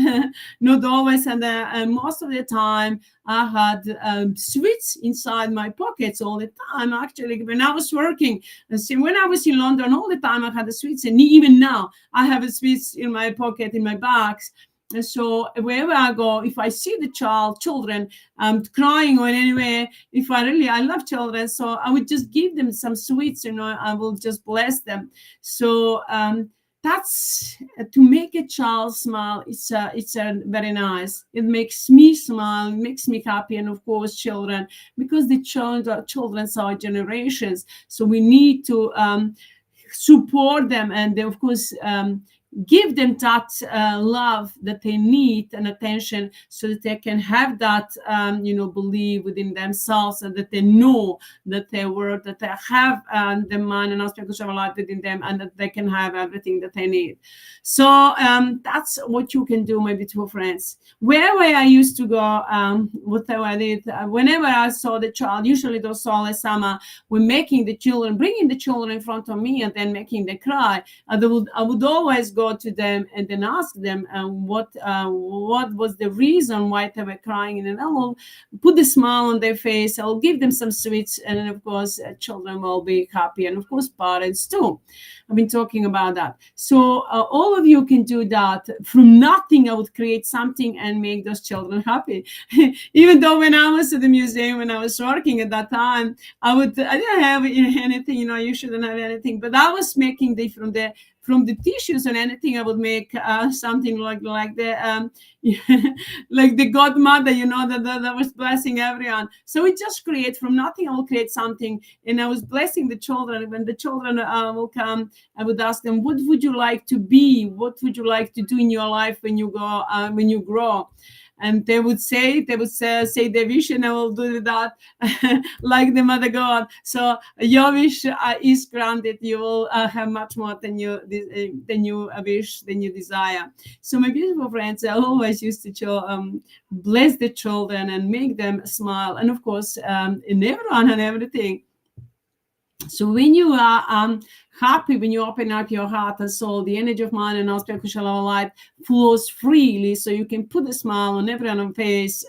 not always, and most of the time, I had sweets inside my pockets all the time. Actually, when I was working, when I was in London, all the time I had the sweets, and even now I have the sweets in my pocket, in my bags. And so wherever I go, if I see the children crying or anywhere, I love children, so I would just give them some sweets, I will just bless them. So that's to make a child smile. It's very nice. It makes me smile, it makes me happy, and of course children, because the children are generations, so we need to support them, and of course give them that love that they need and attention, so that they can have that belief within themselves, and that they know that they worth, that they have the mind and aspect of life within them, and that they can have everything that they need. So that's what you can do, my beautiful friends. Wherever I used to go, whatever I did, whenever I saw the child, usually those SOULESS AMMA were bringing the children in front of me and then making them cry. I would always go to them and then ask them what was the reason why they were crying, and I will put a smile on their face. I'll give them some sweets, and then of course children will be happy, and of course parents too. I've been talking about that. So all of you can do that. From nothing, I would create something and make those children happy. Even though when I was at the museum, when I was working at that time, I didn't have anything, you shouldn't have anything, but I was making from the tissues and anything. I would make something like the like the godmother, that was blessing everyone. So we just create from nothing. I will create something, and I was blessing the children. When the children will come, I would ask them, what would you like to be? What would you like to do in your life when you grow? And they would say their wish, and I will do that like the Mother God. So your wish is granted. You will have much more than you wish, than you desire. So my beautiful friends, I always used to bless the children and make them smile, and of course in everyone and everything. So when you are happy, when you open up your heart and soul, the energy of mind and aspect of light flows freely, so you can put a smile on everyone's face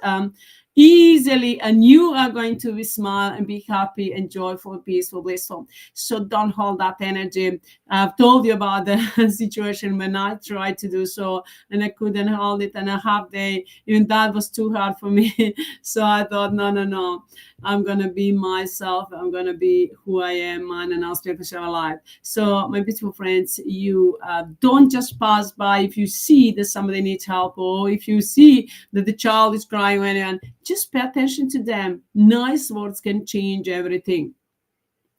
easily, and you are going to be smile and be happy and joyful, peaceful, blissful. So don't hold that energy. I've told you about the situation when I tried to do so and I couldn't hold it, and a half day, even that was too hard for me. So I thought, no, I'm gonna be myself. I'm gonna be who I am, mind and aspect of life. So my beautiful friends, you don't just pass by if you see that somebody needs help, or if you see that the child is crying, and just pay attention to them. Nice words can change everything.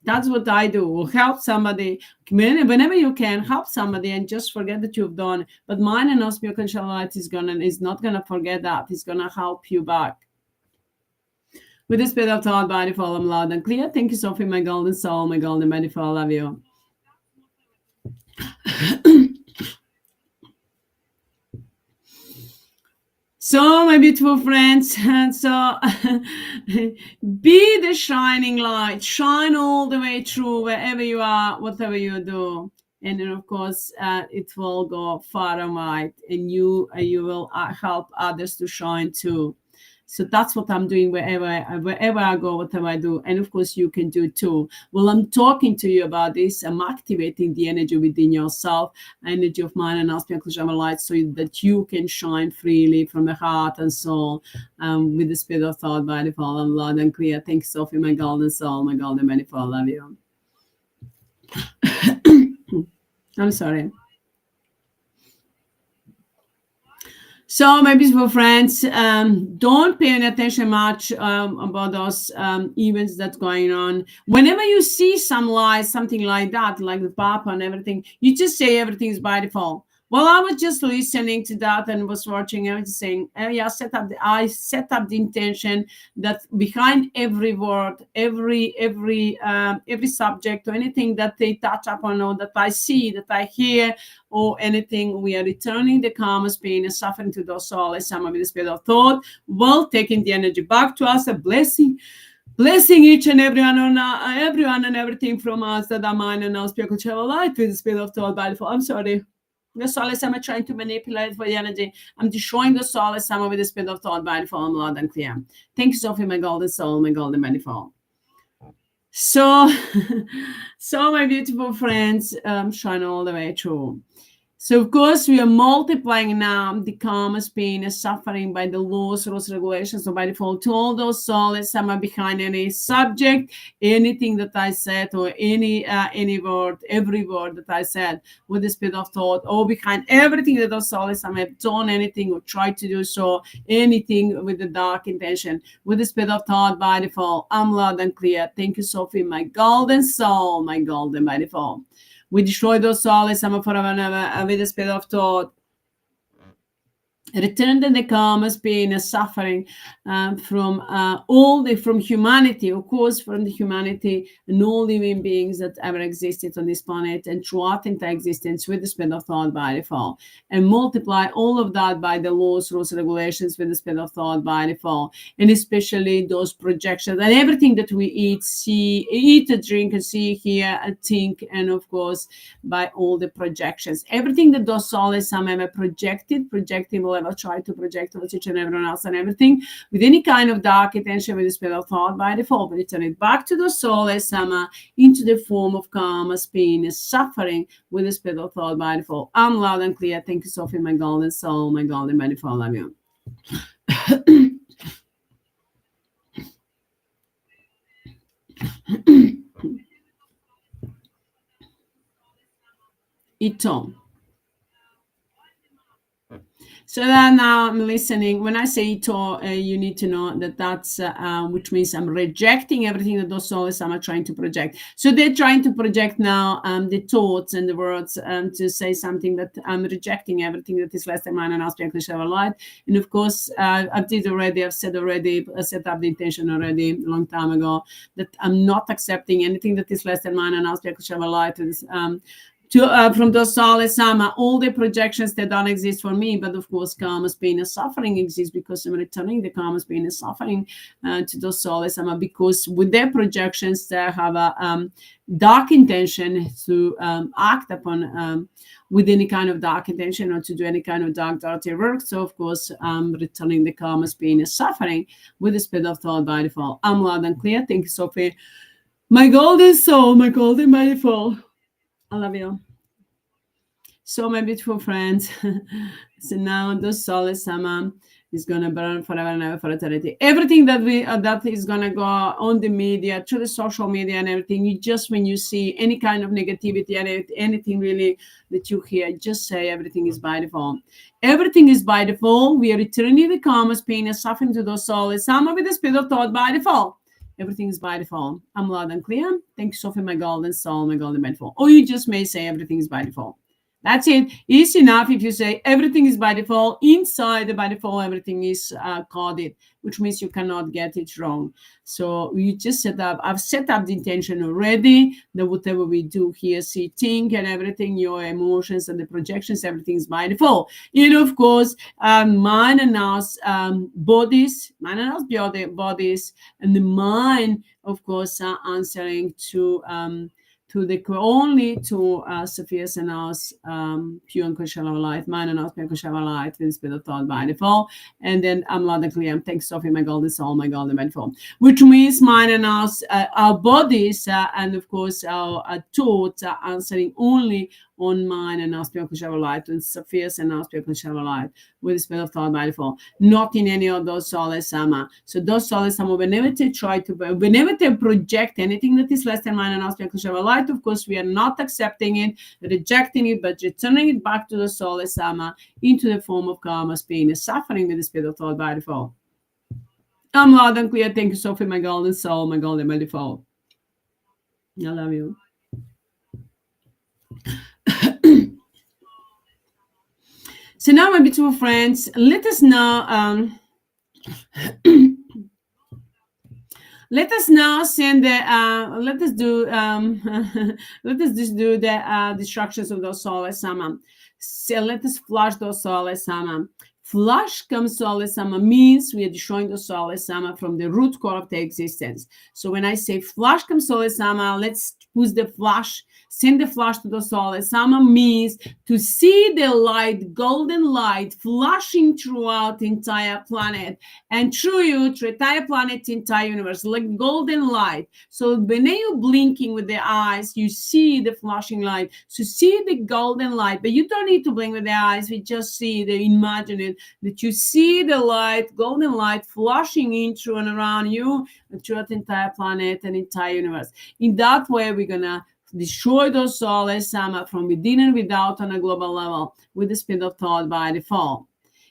That's what I do. Help somebody whenever you can. Help somebody and just forget that you've done. But mind and aspect of light is not gonna forget that. It's gonna help you back. With the spirit of thought, body, fall, I'm loud and clear. Thank you, Sophie, my golden soul, my golden body, for all of you. So, my beautiful friends, so be the shining light. Shine all the way through wherever you are, whatever you do. And then, of course, it will go far and wide, and you will help others to shine too. So that's what I'm doing wherever I go, whatever I do. And of course, you can do too. Well, I'm talking to you about this. I'm activating the energy within yourself, energy of mind and aspect of light, so that you can shine freely from the heart and soul, with the spirit of thought, body, fall, and loud and clear. Thank you, Sophie, my golden soul, my golden body, for all of you. I'm sorry. So, my beautiful friends, don't pay any attention much about those events that's going on. Whenever you see some lies, something like that, like the Papa and everything, you just say everything is by default. Well, I was just listening to that and was watching. I was saying, oh yeah, I set up the intention that behind every word, every subject or anything that they touch upon or that I see, that I hear, or anything, we are returning the karma's pain and suffering to those souls. Some of the spirit of thought, well, taking the energy back to us, a blessing each and everyone on everyone and everything from us that are mine and our spiritual light with the spirit of thought by default. I'm sorry. The solace I'm trying to manipulate for the energy. I'm destroying the solace I'm with the spirit of thought by default. I'm loud and clear. Thank you, Sophie, my golden soul, my golden manifold. So, so my beautiful friends, shine all the way through. So, of course, we are multiplying now the karma's pain and suffering by the laws, rules, regulations, or by default to all those souls some are behind any subject, anything that I said, or any word, every word that I said with the spirit of thought, or behind everything that those souls some have done anything or tried to do so, anything with the dark intention, with the spirit of thought by default. I'm loud and clear. Thank you, Sophie, my golden soul, my golden by default. We destroy those souls, some forever and ever, with the spirit of thought. Return the karma's pain and suffering from humanity, of course, from the humanity and all living beings that ever existed on this planet and throughout entire existence with the spirit of thought by default, and multiply all of that by the laws, rules, regulations with the spirit of thought by default, and especially those projections and everything that we eat, drink, and see, hear, and think, and of course by all the projections, everything that those souls some ever projecting will ever try to project on each and everyone else and everything with any kind of dark intention with the spirit of thought by default, but return it back to the soul as sama into the form of karma, pain, and suffering with the spirit of thought by default. I'm loud and clear. Thank you, Sophie, my golden soul, my golden manifold. Love you. Ito. So that now I'm listening. When I say Ito, you need to know that that's which means I'm rejecting everything that those souls are trying to project. So they're trying to project now the thoughts and the words to say something that I'm rejecting everything that is less than mine and aspect of light. And of course, I've set up the intention already a long time ago that I'm not accepting anything that is less than mine and aspect of light. From those souls, all the projections that don't exist for me, but of course, karma's pain and suffering exists because I'm returning the karma's pain and suffering to those souls, because with their projections, they have a dark intention to act upon with any kind of dark intention or to do any kind of dark, dirty work. So, of course, I'm returning the karma's pain and suffering with the spirit of thought by default. I'm loud and clear. Thank you, Sophie. My golden soul, my golden by default. I love you. So, my beautiful friends, so now the soul sama is gonna burn forever and ever for eternity. Everything that that is gonna go on the media, through the social media and everything, you just when you see any kind of negativity and anything really that you hear, just say everything is by default. Everything is by default. We are returning the karma's pain and suffering to those souls. Sama with the spirit of thought by default. Everything is by default. I'm loud and clear. Thank you, Sophie, my golden soul, my golden manifold. Or you just may say everything is by default. That's it. It's enough if you say everything is by default. Inside the by default, everything is coded, which means you cannot get it wrong. So you just I've set up the intention already that whatever we do here, see, think, and everything, your emotions and the projections, everything is by default. And of course, mine and us bodies, and the mind, of course, are answering to only to Sophia's and us pure unconditional light, mine and us pure unconditional light with the spirit of thought by default. And then I'm loud and clear. Thanks, Sophie, my golden soul, my golden manifold. Which means mine and us, our bodies, and of course our thoughts are answering only on mine and us pure unconditional light, and Sophia's and us pure unconditional light with the spirit of thought by default. Not in any of those souls sama. So those souls sama, whenever they project anything that is less than mine and us pure unconditional light, of course, we are not accepting it, rejecting it, but returning it back to the soul sama into the form of karma's pain and suffering with the spirit of thought by default. I'm loud and clear. Thank you, Sophie, my golden soul, my golden by default. I love you. So now, my beautiful friends, let us now let us now send the let us do let us just do the destructions of those soulless Amma. So let us flush those soulless Amma. Flaskam soulless Amma means we are destroying the soulless Amma from the root core of the existence. So when I say Flaskam soulless Amma, let's push the flash, send the flash to the soulless Amma means to see the light, golden light, flashing throughout the entire planet and through you, through entire planet, entire universe, like golden light. So when you're blinking with the eyes, you see the flashing light. So see the golden light, but you don't need to blink with the eyes. We just see the imagine it that you see the light, golden light, flashing in through and around you, throughout the entire planet and entire universe. In that way, we're gonna destroy those soulless Amma from within and without on a global level with the speed of thought by default.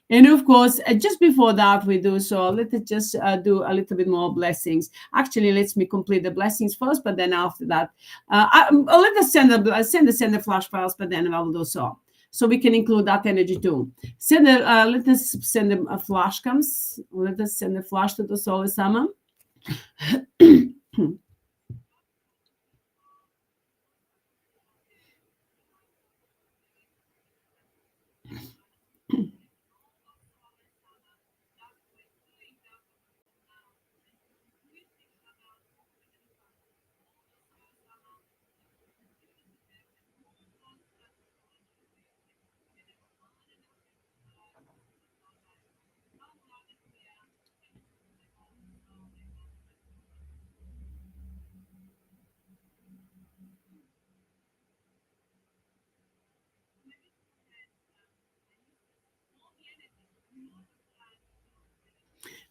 And of course, just before that we do so, let us just do a little bit more blessings. Actually, let me complete the blessings first, but then after that, let us send the flash files, but then I will do so. So we can include that energy too. Let us send the flash comes. Let us send the flash to the soulless Amma.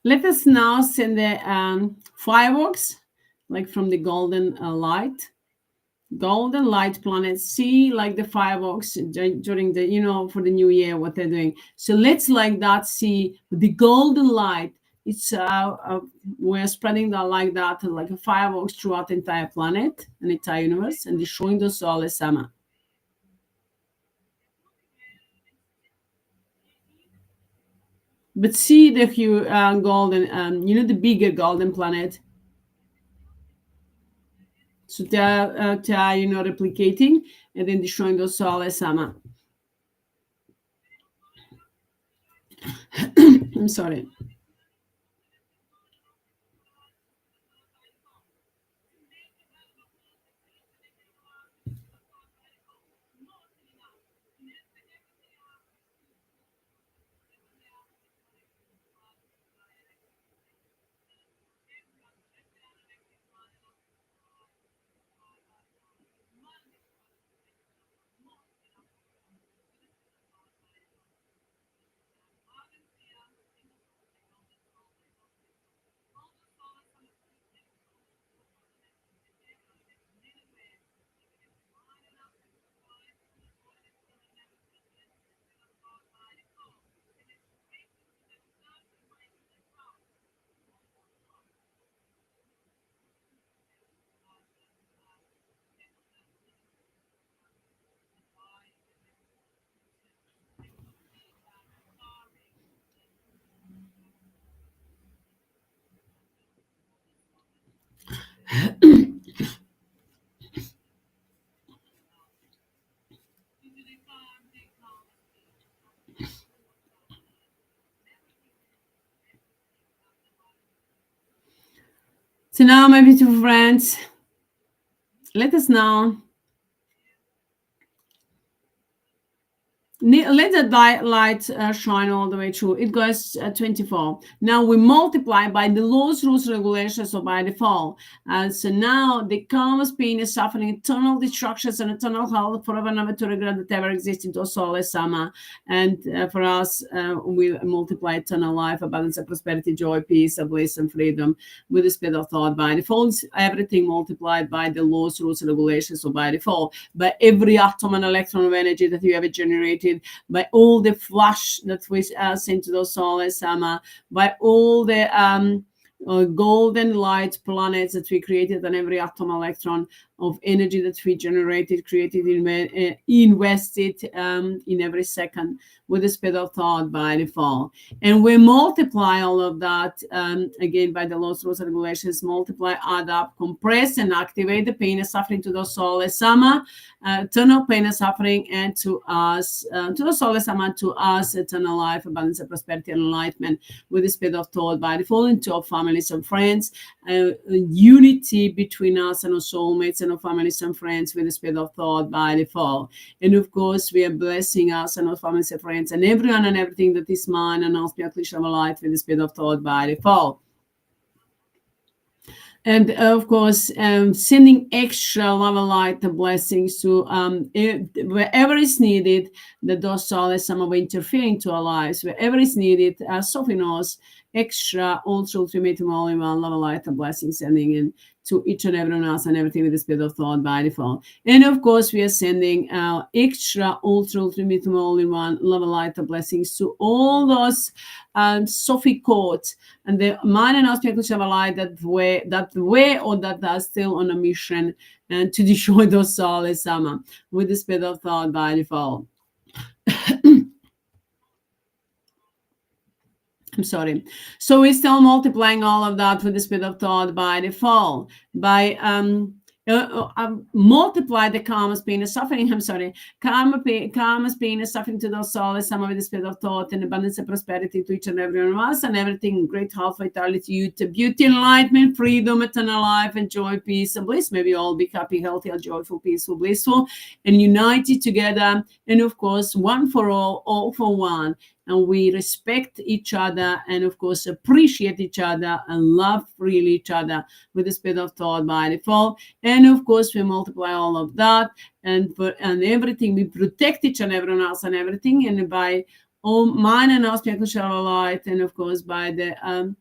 Let us now send the fireworks, like from the golden light. Golden light planet, see like the fireworks during the, for the new year, what they're doing. So let's like that, see the golden light. It's we're spreading that like that, like a fireworks throughout the entire planet and entire universe and destroying the soulless Amma. But see the golden, the bigger golden planet. So they are replicating and then destroying those soulless Amma. I'm sorry. So now, my beautiful friends, let us now let the light shine all the way through. It goes 24. Now we multiply by the laws, rules, regulations, or by default. So now the karma's pain is suffering eternal destructions and eternal hell forever, never to regret that ever existed or soulless Amma. And for us, we multiply eternal life, abundance of prosperity, joy, peace, bliss, and freedom with the speed of thought by default. Everything multiplied by the laws, rules, regulations, or by default. By every atom and electron of energy that you ever generated, by all the flash that we sent to those soulless Amma, by all the golden light planets that we created on every atom electron of energy that we generated, created, invested in every second with the speed of thought by default. And we multiply all of that, again, by the laws, rules, and regulations, multiply, add up, compress, and activate the pain and suffering to the soulless AMMA, eternal pain and suffering, and to us, to the soulless AMMA, to us, eternal life, abundance, and prosperity, and enlightenment with the speed of thought by default, into our families and friends, unity between us and our soulmates and our families and friends with the speed of thought by default. And of course, we are blessing us and our families and friends and everyone and everything that is mine and us, be of light with the speed of thought by default. And of course, sending extra love and light and blessings to wherever is needed, that those souls some of interfering to our lives, wherever is needed, Sophie knows, extra, ultra, ultimate, all-in-one love and light and blessings sending in to each and everyone else and everything with the speed of thought by default. And of course, we are sending extra, ultra, ultimate, all-in-one love and light and blessings to all those Sophie quotes and the mind and aspect of light that way or that are still on a mission and to destroy those souls with the speed of thought by default. I'm sorry. So we're still multiplying all of that with the speed of thought by default. By multiply the karma's pain and suffering. I'm sorry. Karma's pain and suffering to those souls, some of the speed of thought and abundance and prosperity to each and every one of us, and everything great health, vitality, youth, beauty, enlightenment, freedom, eternal life, and joy, peace, and bliss. May we all be happy, healthy, joyful, peaceful, blissful, and united together. And of course, one for all for one. And we respect each other and, of course, appreciate each other and love freely each other with the speed of thought by default. And, of course, we multiply all of that and everything. We protect each and everyone else and everything. And by all mine and us, light, and, of course, by the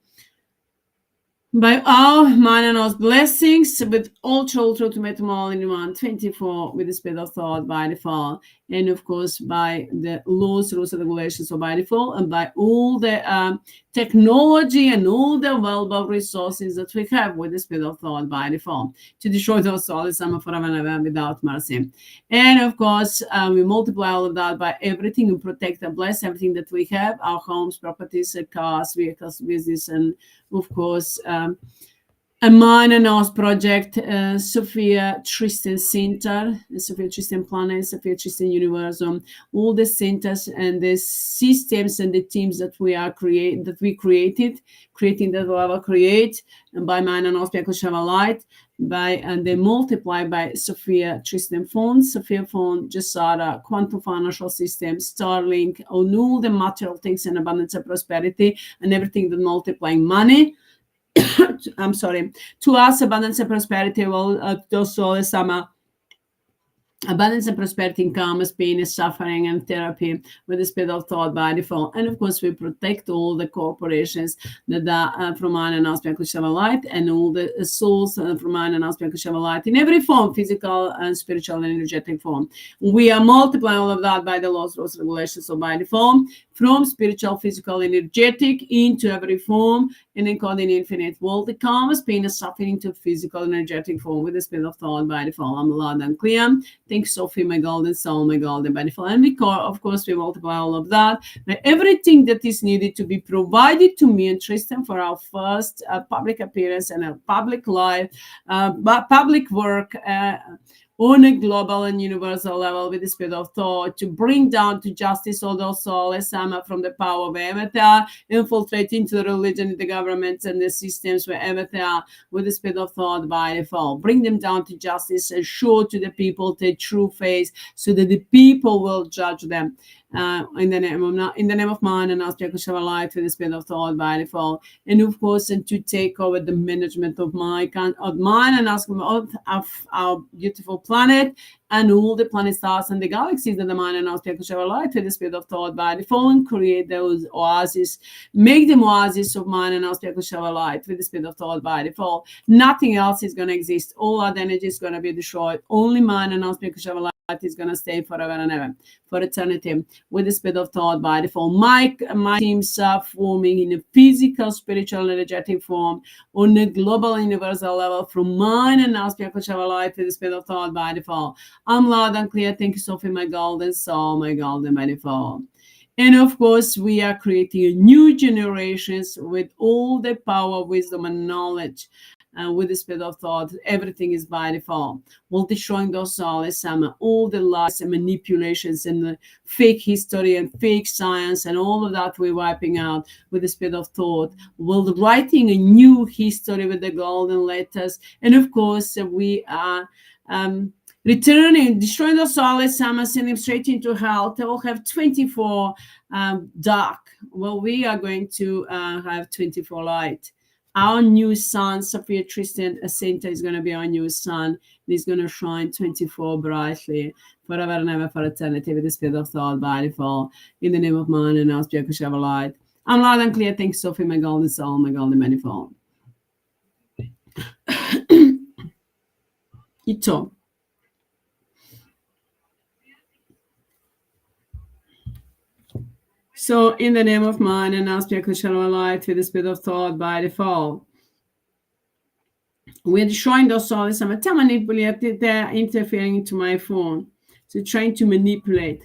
by our mind and us blessings with ultra ultimate all in one 24 with the speed of thought by default, and of course by the laws, rules, and regulations of by default, and by all the technology and all the wealth of resources that we have with the speed of thought by default to destroy those souls forever and ever without mercy. And of course, we multiply all of that by everything and protect and bless everything that we have, our homes, properties, cars, vehicles, business, and of course, a mine and us project, Sophia Tristan Center, Sophia Tristan Planet, Sophia Tristan Universum, all the centers and the systems and the teams that we creating that we will ever create, and by mine and us light, by and they multiply by Sophia Tristan Phone, Sophia Phone, Jasara, Quantum Financial System, Starlink, on all the material things and abundance and prosperity and everything that multiplying money. I'm sorry, to us, abundance and prosperity will also summer. Abundance and prosperity in karma's pain and suffering and therapy with the speed of thought by default. And of course, we protect all the corporations that are from mine and aspect of light, and all the souls from mine and aspect of light in every form, physical and spiritual and energetic form. We are multiplying all of that by the laws, rules, regulations of by default, from spiritual, physical, energetic into every form, and encoding infinite world. The karma's pain and suffering to physical, energetic form with the speed of thought by default. I'm loud and clear. Thanks, Sophie, my golden soul, my golden beautiful. And we of course, we multiply all of that. Everything that is needed to be provided to me and Tristan for our first public appearance and a public life, public work, on a global and universal level with the speed of thought to bring down to justice all those souls from the power of Avatar, infiltrate into the religion, the governments and the systems wherever they are with the speed of thought by default. Bring them down to justice and show to the people their true face so that the people will judge them. In the name of mine and aspect of light with the speed of thought by default, and of course, and to take over the management of mine and ask of our beautiful planet and all the planet stars and the galaxies that the mine and aspect of light with the speed of thought by default, and create those oases, make them oases of mine and aspect of light with the speed of thought by default. Nothing else is going to exist. All other energy is going to be destroyed. Only mine and aspect of light is going to stay forever and ever, for eternity, with the speed of thought by default. My teams are forming in a physical, spiritual, energetic form on a global, universal level from mind and aspect of our life with the speed of thought by default. I'm loud and clear. Thank you, Sophie, my golden soul, my golden by default. And of course, we are creating new generations with all the power, wisdom, and knowledge. With the speed of thought, everything is by default. We're destroying those all the lies and manipulations and the fake history and fake science and all of that we're wiping out with the speed of thought. We're writing a new history with the golden letters. And of course, we are returning, destroying the soulless summer, sending straight into hell. They will have 24 dark. Well, we are going to have 24 light. Our new sun, Sophia Tristan Ascenta, is going to be our new sun. He's going to shine 24 brightly, forever and ever, for eternity, with the spirit of thought by default. In the name of man and our spirit of light. I'm loud and clear. Thanks, Sophie, my golden soul, my golden manifold. Ito. So, in the name of man and our spirit of light, with the spirit of thought by default. We're destroying those souls. They're interfering into my phone. So trying to manipulate.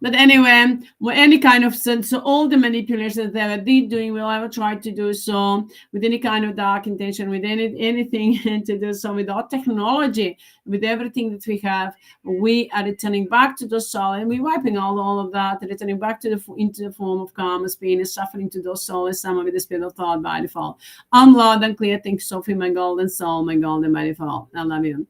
But anyway, any kind of sense, so all the manipulations that they were doing, we'll ever try to do so with any kind of dark intention, with anything to do so with our technology, with everything that we have. We are returning back to the soul, and we're wiping all of that, returning back to into the form of karma, pain, and suffering to those souls, some with the spirit of thought by default. I'm loud and clear. Thank you, Sophie, my golden soul, my golden by default. I love you.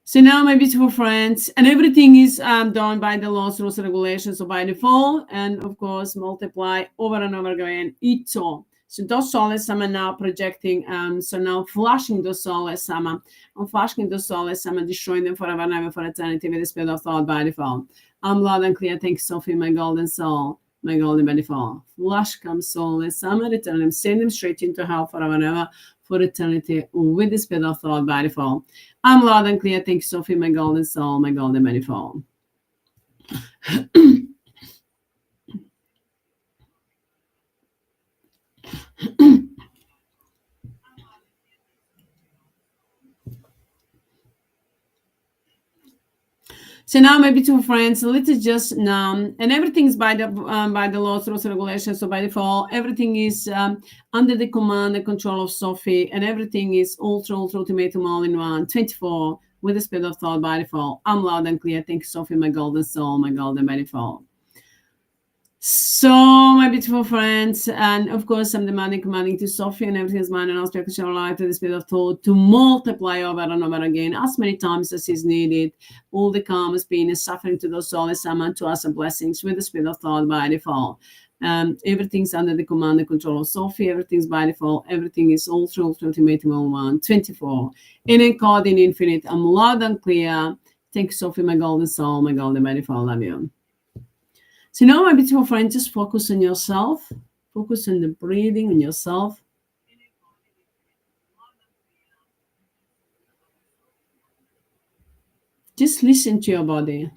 So now, my beautiful friends, and everything is done by the laws, rules, and regulations, so by default, and of course, multiply over and over again. Ito. So those souls are now projecting, so now flashing those souls, I'm flashing those souls, I'm destroying them forever and ever, for eternity, with the spirit of thought by default. I'm loud and clear. Thank you, Sophie, my golden soul, my golden by default. Flaskam souls, I'm return them, send them straight into hell forever and ever, for eternity, with the spirit of thought by default. I'm loud and clear. Thank you, Sophie, my golden soul, my golden manifold. So now, my beautiful friends, let's just now, and everything's by the laws, rules, and regulations. So by default, everything is under the command and control of Sophie, and everything is ultra ultimatum all in one, 24 with the speed of thought by default. I'm loud and clear. Thank you, Sophie, my golden soul, my golden by default. So, my beautiful friends, and of course, I'm commanding to Sophie and everything is mine and aspect of our life to the spirit of thought to multiply over and over again as many times as is needed. All the karmas, pain, and suffering to those souls, and to us, and blessings with the spirit of thought by default. Everything's under the command and control of Sophie. Everything's by default. Everything is ultra ultimatum all one, 24. In encode in infinite. I'm loud and clear. Thank you, Sophie, my golden soul, my golden by default. Love you. So now, my beautiful friend, just focus on yourself. Focus on the breathing, on yourself. Just listen to your body.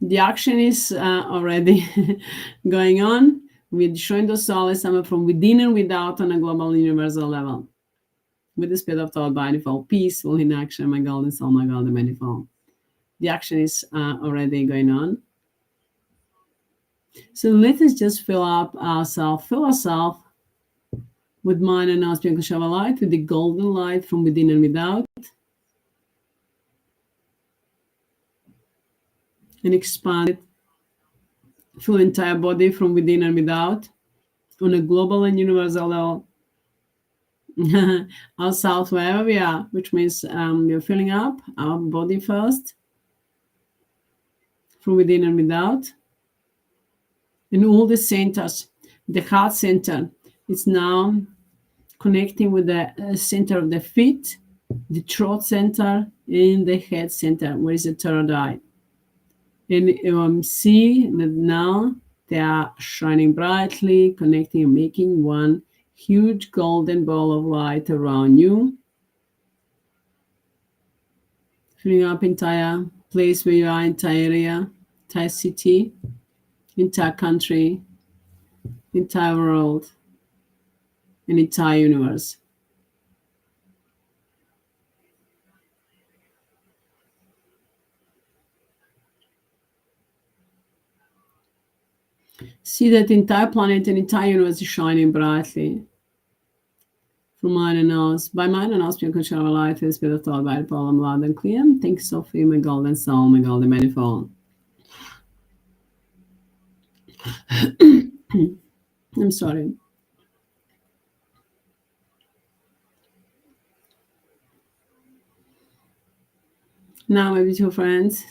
The action is already going on. We're destroying those souls from within and without on a global universal level. With the spirit of thought by default, peaceful in action, my golden soul, my golden manifold. The action is already going on. So let us just fill ourselves with mind and our spiritual light, with the golden light from within and without. And expand it through the entire body from within and without on a global and universal level. Ourselves wherever we are, which means we're filling up our body first from within and without. And all the centers, the heart center, it's now connecting with the center of the feet, the throat center, and the head center, where is the third eye. And see that now they are shining brightly, connecting and making one huge golden ball of light around you, filling up entire place where you are, entire area, entire city, entire country, entire world, and entire universe. See that entire planet and entire universe is shining brightly. From mine and ours, by mine and ours, you can share a light with spirit of thought by the poem loud and clear. Thank you, Sophie, my golden soul, my golden manifold. I'm sorry. Now, my beautiful friends,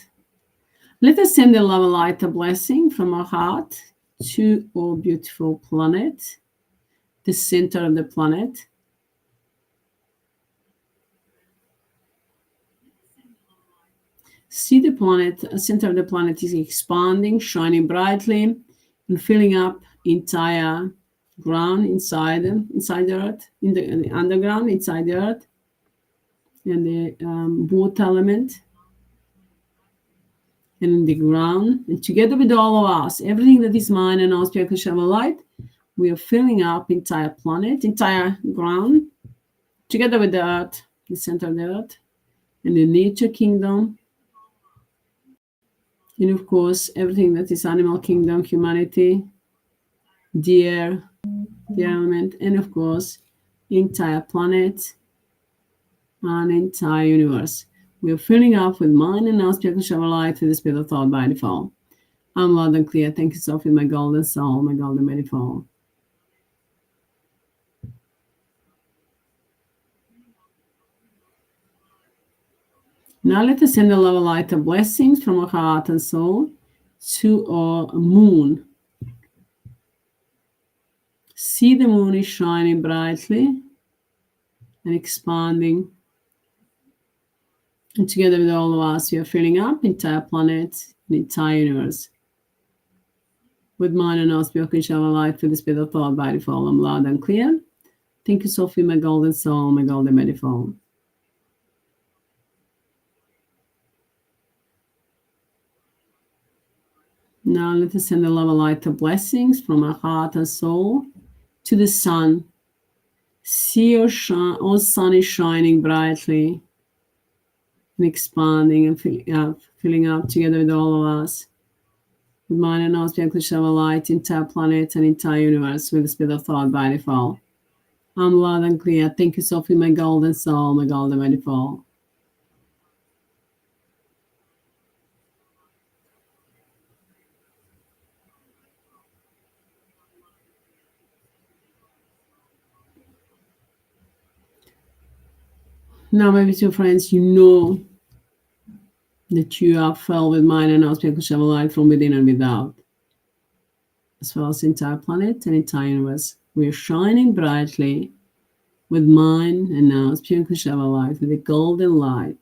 let us send the love and light, a blessing from our heart to our beautiful planet, the center of the planet. See the planet, the center of the planet is expanding, shining brightly, and filling up entire ground inside the earth, in the underground, inside the earth, and the water element, and in the ground, and together with all of us, everything that is mine and our spiritual light, we are filling up entire planet, entire ground, together with the earth, the center of the earth, and the nature kingdom, and of course everything that is animal kingdom, humanity, the air, the element, and of course entire planet and entire universe. We are filling up with mind and now spiritual light with the spirit of thought by default. I'm loud and clear. Thank you, Sophie, my golden soul, my golden manifold. Now let us send the love of light of blessings from our heart and soul to our moon. See the moon is shining brightly and expanding. And together with all of us, we are filling up entire planet and entire universe. With mine and our spiritual light with the spirit of thought by default, I'm loud and clear. Thank you, Sophie, my golden soul, my golden manifold. Now let us send the love of light of blessings from our heart and soul to the sun. See our sun is shining brightly and expanding and filling up together with all of us. With mine and our spiritual light, entire planet and entire universe with the spirit of thought by default. I'm loud and clear. Thank you, Sophie, my golden soul, my golden manifold. Now, my beautiful friends, you know that you are filled with mind and our spiritual light from within and without, as well as the entire planet and entire universe. We are shining brightly with mind and now spiritual light, with a golden light.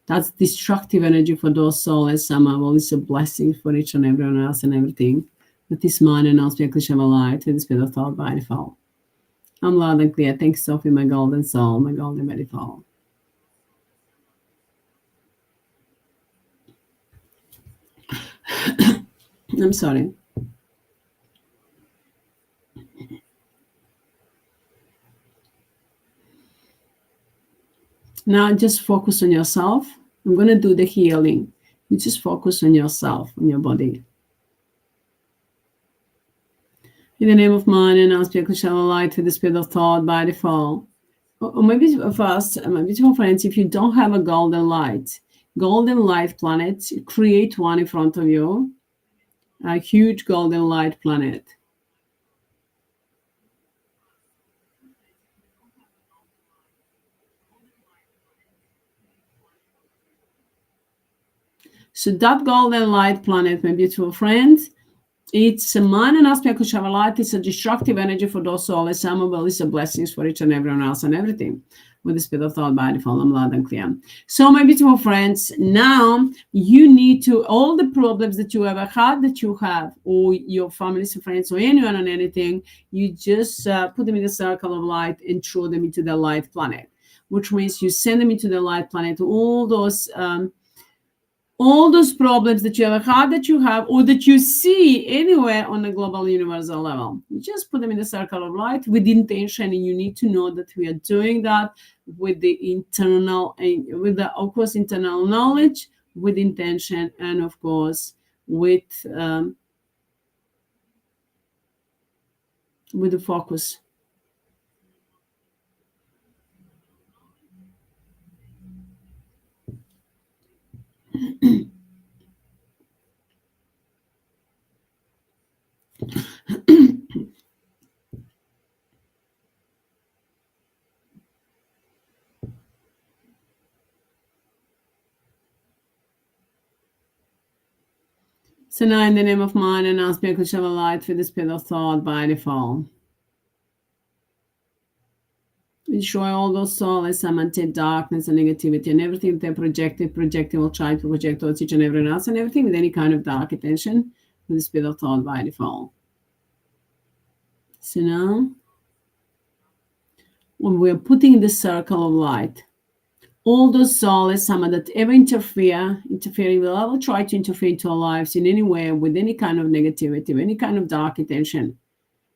That's destructive energy for those souls. AMMA. Well, it's a blessing for each and everyone else and everything. With this mind and now spiritual light, with the spirit of thought by default. I'm loud and clear. Thanks, Sophie, my golden soul, my golden manifold. I'm sorry. Now just focus on yourself. I'm going to do the healing. You just focus on yourself, on your body. In the name of mine and our spiritual light with the spirit of thought by default. Or maybe first, my beautiful friends, if you don't have a golden light planet, create one in front of you. A huge golden light planet. So that golden light planet, my beautiful friends, It's a mind and aspect of light. It's a destructive energy for those souls. Some of it's a blessings for each and everyone else and everything. With the spirit of thought, body, fall, loud and clear. So, my beautiful friends, now you need to, all the problems that you ever had, that you have, or your families, friends, or anyone on anything, you just put them in the circle of light and throw them into the light planet, which means you send them into the light planet, all those problems that you ever had, that you have, or that you see anywhere on a global universal level. You just put them in the circle of light with intention, and you need to know that we are doing that with the internal, with the, of course, internal knowledge, with intention, and of course with the focus. So now, in the name of mind and aspect of light, for the spirit of thought by default. Destroy all those souls, cemented darkness and negativity, and everything they projecting will try to project towards each and everyone else, and everything with any kind of dark intention, with the spirit of thought by default. So now, when we're putting in the circle of light, all those souls, some that ever interfering will ever try to interfere into our lives in any way with any kind of negativity, any kind of dark intention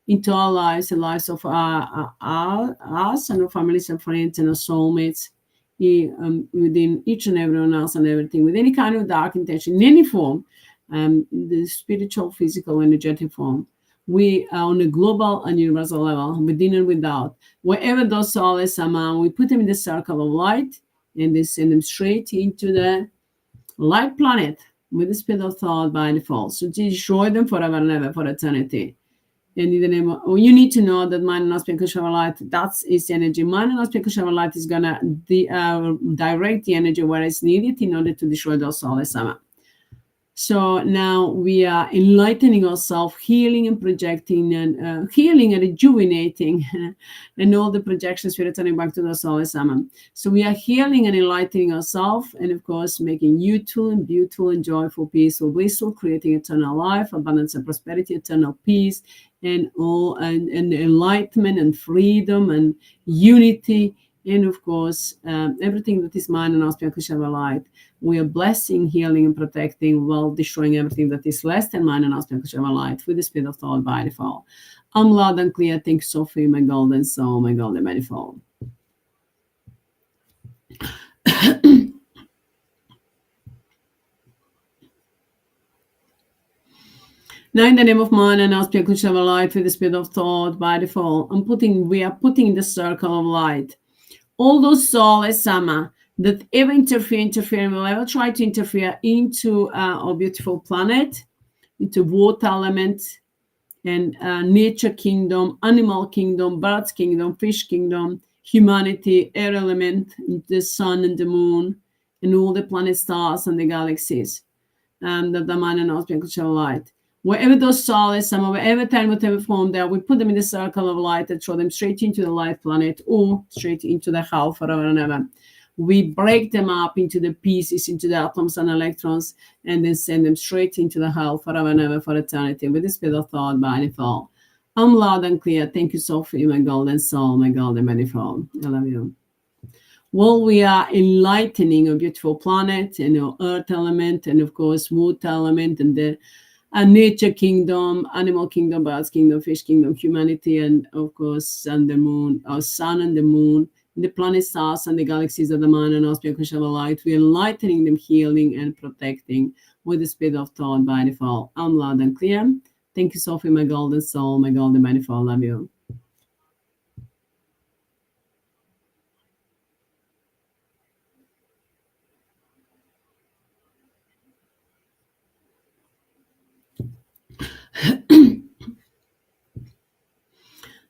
into our lives, the lives of us and our families and friends and our soulmates, within each and everyone else and everything, with any kind of dark intention, in any form, the spiritual, physical, energetic form. We are on a global and universal level, within and without. Wherever those souls are, we put them in the circle of light, and they send them straight into the light planet with the spirit of thought by default. So destroy them forever and ever, for eternity. And in the name of, you need to know that mind and aspect of light, that's its energy. Mind and aspect of light is gonna direct the energy where it's needed in order to destroy those souls. So now we are enlightening ourselves, healing and projecting, and healing and rejuvenating, and all the projections we're returning back to the soul. So we are healing and enlightening ourselves, and of course making youthful and beautiful and joyful, peaceful, blissful, creating eternal life, abundance and prosperity, eternal peace, and all and enlightenment and freedom and unity. And of course, everything that is mind and aspect of light, we are blessing, healing, and protecting while destroying everything that is less than mind and aspect of light with the spirit of thought by default. I'm loud and clear. Thank you, Sophie, my golden soul, my golden manifold. Now, in the name of mind and aspect of light with the spirit of thought by default, we are putting in the circle of light all those souls, that ever interfere, will ever try to interfere into our beautiful planet, into water element, and nature kingdom, animal kingdom, birds kingdom, fish kingdom, humanity, air element, the sun and the moon, and all the planet stars and the galaxies, that the mind and aspect of light. Wherever those souls, wherever time, whatever form they are, we put them in the circle of light and throw them straight into the light planet or straight into the hell forever and ever. We break them up into the pieces, into the atoms and electrons, and then send them straight into the hell forever and ever, for eternity, with the spirit of thought by default. I'm loud and clear. Thank you, Sophie, my golden soul, my golden manifold. I love you. Well, we are enlightening a beautiful planet and our earth element, and of course, water element, and the nature kingdom, animal kingdom, birds kingdom, fish kingdom, humanity, and of course, sun, the moon, our sun and the moon, the planet stars and the galaxies of the mind and aspect of light. We are enlightening them, healing and protecting with the spirit of thought by default. I'm loud and clear. Thank you, Sophie, my golden soul, my golden manifold. Love you.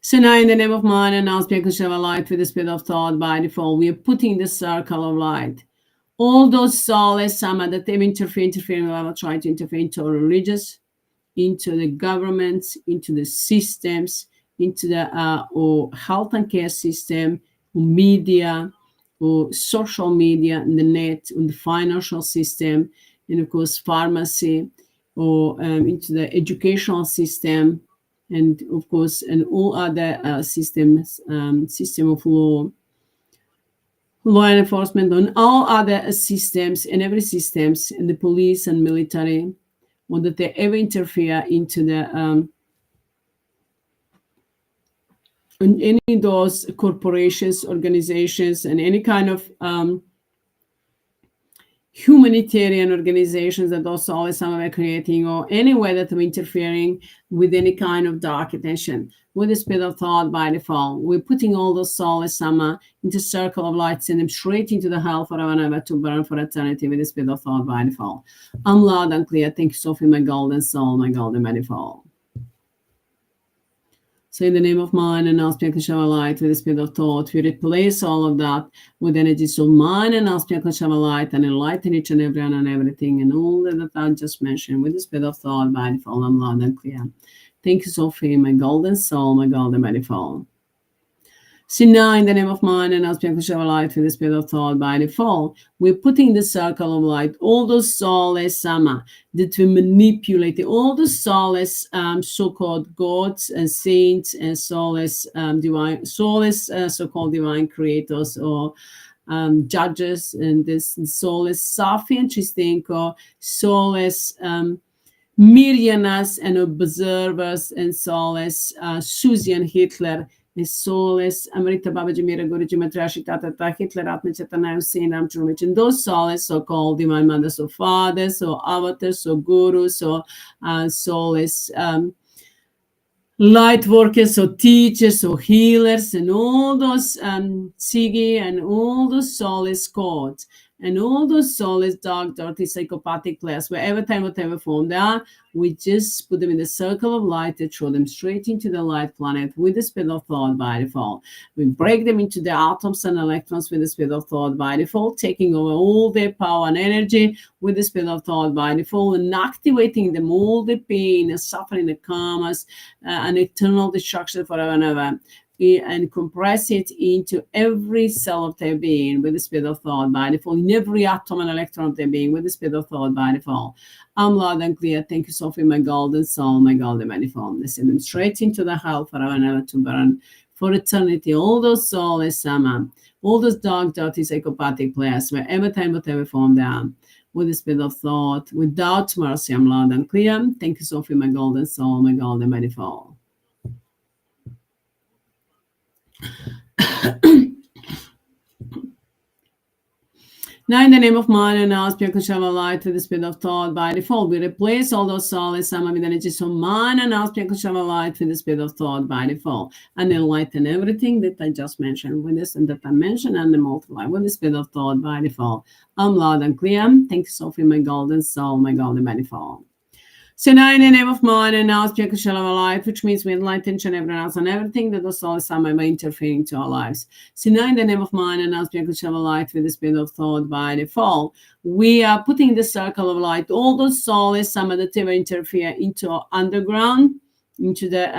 So now, in the name of mind and aspect of light with the spirit of thought by default, we are putting the circle of light. All those souls, that they interfere, will ever try to interfere into our religious, into the governments, into the systems, into the or health and care system, or media, or social media, and the net, and the financial system, and of course pharmacy, or into the educational system, and of course, and all other systems, system of law enforcement, on all other systems, and every systems, and the police and military, or that they ever interfere into the in any of those corporations, organizations, and any kind of humanitarian organizations that those souls are creating, or any way that we're interfering with any kind of dark attention. With the spirit of thought by default, we're putting all those souls into circle of light, send them straight into the hell forever and ever to burn for eternity with the spirit of thought by default. I'm loud and clear. Thank you, Sophie, my golden soul, my golden by default. So in the name of mind and aspect of shower light with the spirit of thought, we replace all of that with energies of mind and aspect of shower light, and enlighten each and everyone and everything, and all that I just mentioned with the spirit of thought by default. I'm loud and clear. Thank you, Sophie, my golden soul, my golden by default. See now, in the name of mind and aspect of shower light with the spirit of thought by default, we're putting in the circle of light all those soulless AMMA that we manipulate, all the soulless so-called gods and saints and soulless divine, soulless so-called divine creators, or judges, and this soulless SOPHIE and Chistenko, soulless Miryanas and observers, and soulless Susie and Hitler, the soulless Amrita Babaji Mira Guruji Matrashi Tata Hitler Atmachatana Hussein Ramchurmich, and those soulless so-called divine mothers, or fathers, or avatars, or gurus, or soulless light workers, or teachers, or healers, and all those Cigi, and all those soulless gods, and all those soulless dark, dirty, psychopathic players, wherever time, whatever form they are, we just put them in the circle of light and throw them straight into the light planet with the spirit of thought by default. We break them into the atoms and electrons with the spirit of thought by default, taking over all their power and energy with the spirit of thought by default, and activating them all the pain and suffering, the karmas, and eternal destruction forever and ever, and compress it into every cell of their being with the spirit of thought by default, in every atom and electron of their being with the spirit of thought by default. I'm loud and clear. Thank you, Sophie, my golden soul, my golden manifold. They send them straight into the hell forever and ever to burn for eternity. All those soulless AMMA, all those dark, dirty, psychopathic players, wherever time, whatever form they are, with the spirit of thought, without mercy. I'm loud and clear. Thank you, Sophie, my golden soul, my golden manifold. Now, in the name of mind and aspect of shower light with the spirit of thought by default, we replace all those soulless AMMA with energies of mind and aspect of shower light with the spirit of thought by default, and enlighten everything that I just mentioned with this, and that I mentioned, and then multiply with the spirit of thought by default. I'm loud and clear. Thank you, Sophie, my golden soul, my golden manifold. So now in the name of mind and aspect of shower light, which means we enlighten each and everyone else and everything that the soul is AMMA by interfering to our lives. So now in the name of mind and aspect of shower light with the spirit of thought by default, we are putting in the circle of light all those soulless AMMA that ever interfere into our underground, into the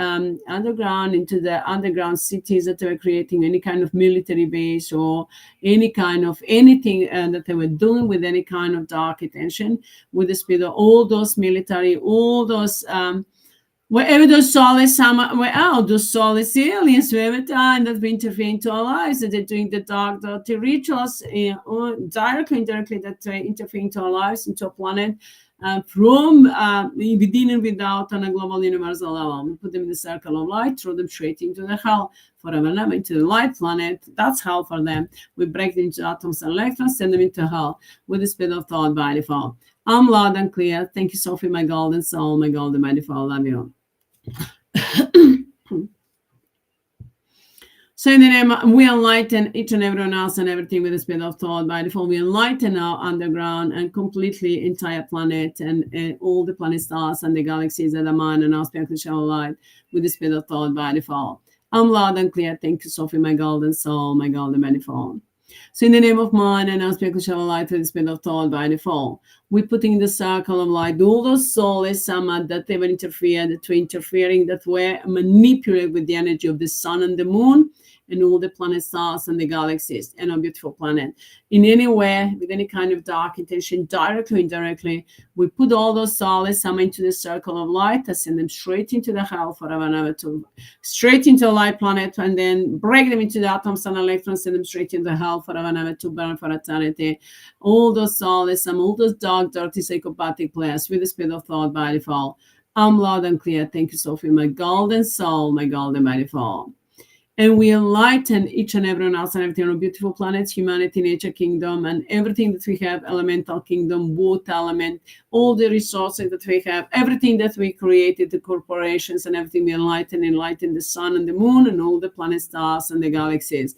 underground cities that they were creating, any kind of military base, or any kind of anything that they were doing with any kind of dark attention, with the spirit of all those military, all those wherever those soulless AMMA were out, those soulless aliens, wherever time that we interfere into our lives, that they're doing the dark, dirty rituals, or directly, indirectly, that they interfere into our lives, into our planet, from within and without on a global universal level. We put them in the circle of light, throw them straight into the hell forever and ever, into the light planet. That's hell for them. We break them into atoms and electrons, send them into hell with the spirit of thought by default. I'm loud and clear. Thank you, Sophie, my golden soul, my golden by default. Love you. So in the name, we enlighten each and everyone else and everything with the spirit of thought by default. We enlighten our underground and completely entire planet, and all the planet stars and the galaxies that are mine and our spiritual shower light with the spirit of thought by default. I'm loud and clear. Thank you, Sophie, my golden soul, my golden manifold. So in the name of mind and aspect shall light to the spirit of thought by default. We're putting in the circle of light all those souls, Amma, that they were interfering, that were manipulated with the energy of the sun and the moon and all the planets, stars, and the galaxies, and our beautiful planet. In any way, with any kind of dark intention, directly or indirectly, we put all those souls, Amma, into the circle of light, and send them straight into the hell forever and ever, straight into a light planet, and then break them into the atoms and electrons, send them straight into hell forever and ever to burn for eternity. All those souls, all those dark, dirty, psychopathic players with the spirit of thought by default. I'm loud and clear. Thank you, Sophie, my golden soul, my golden by default. And we enlighten each and everyone else and everything on beautiful planets, humanity, nature, kingdom, and everything that we have, elemental kingdom, water element, all the resources that we have, everything that we created, the corporations and everything we enlighten the sun and the moon and all the planets, stars, and the galaxies.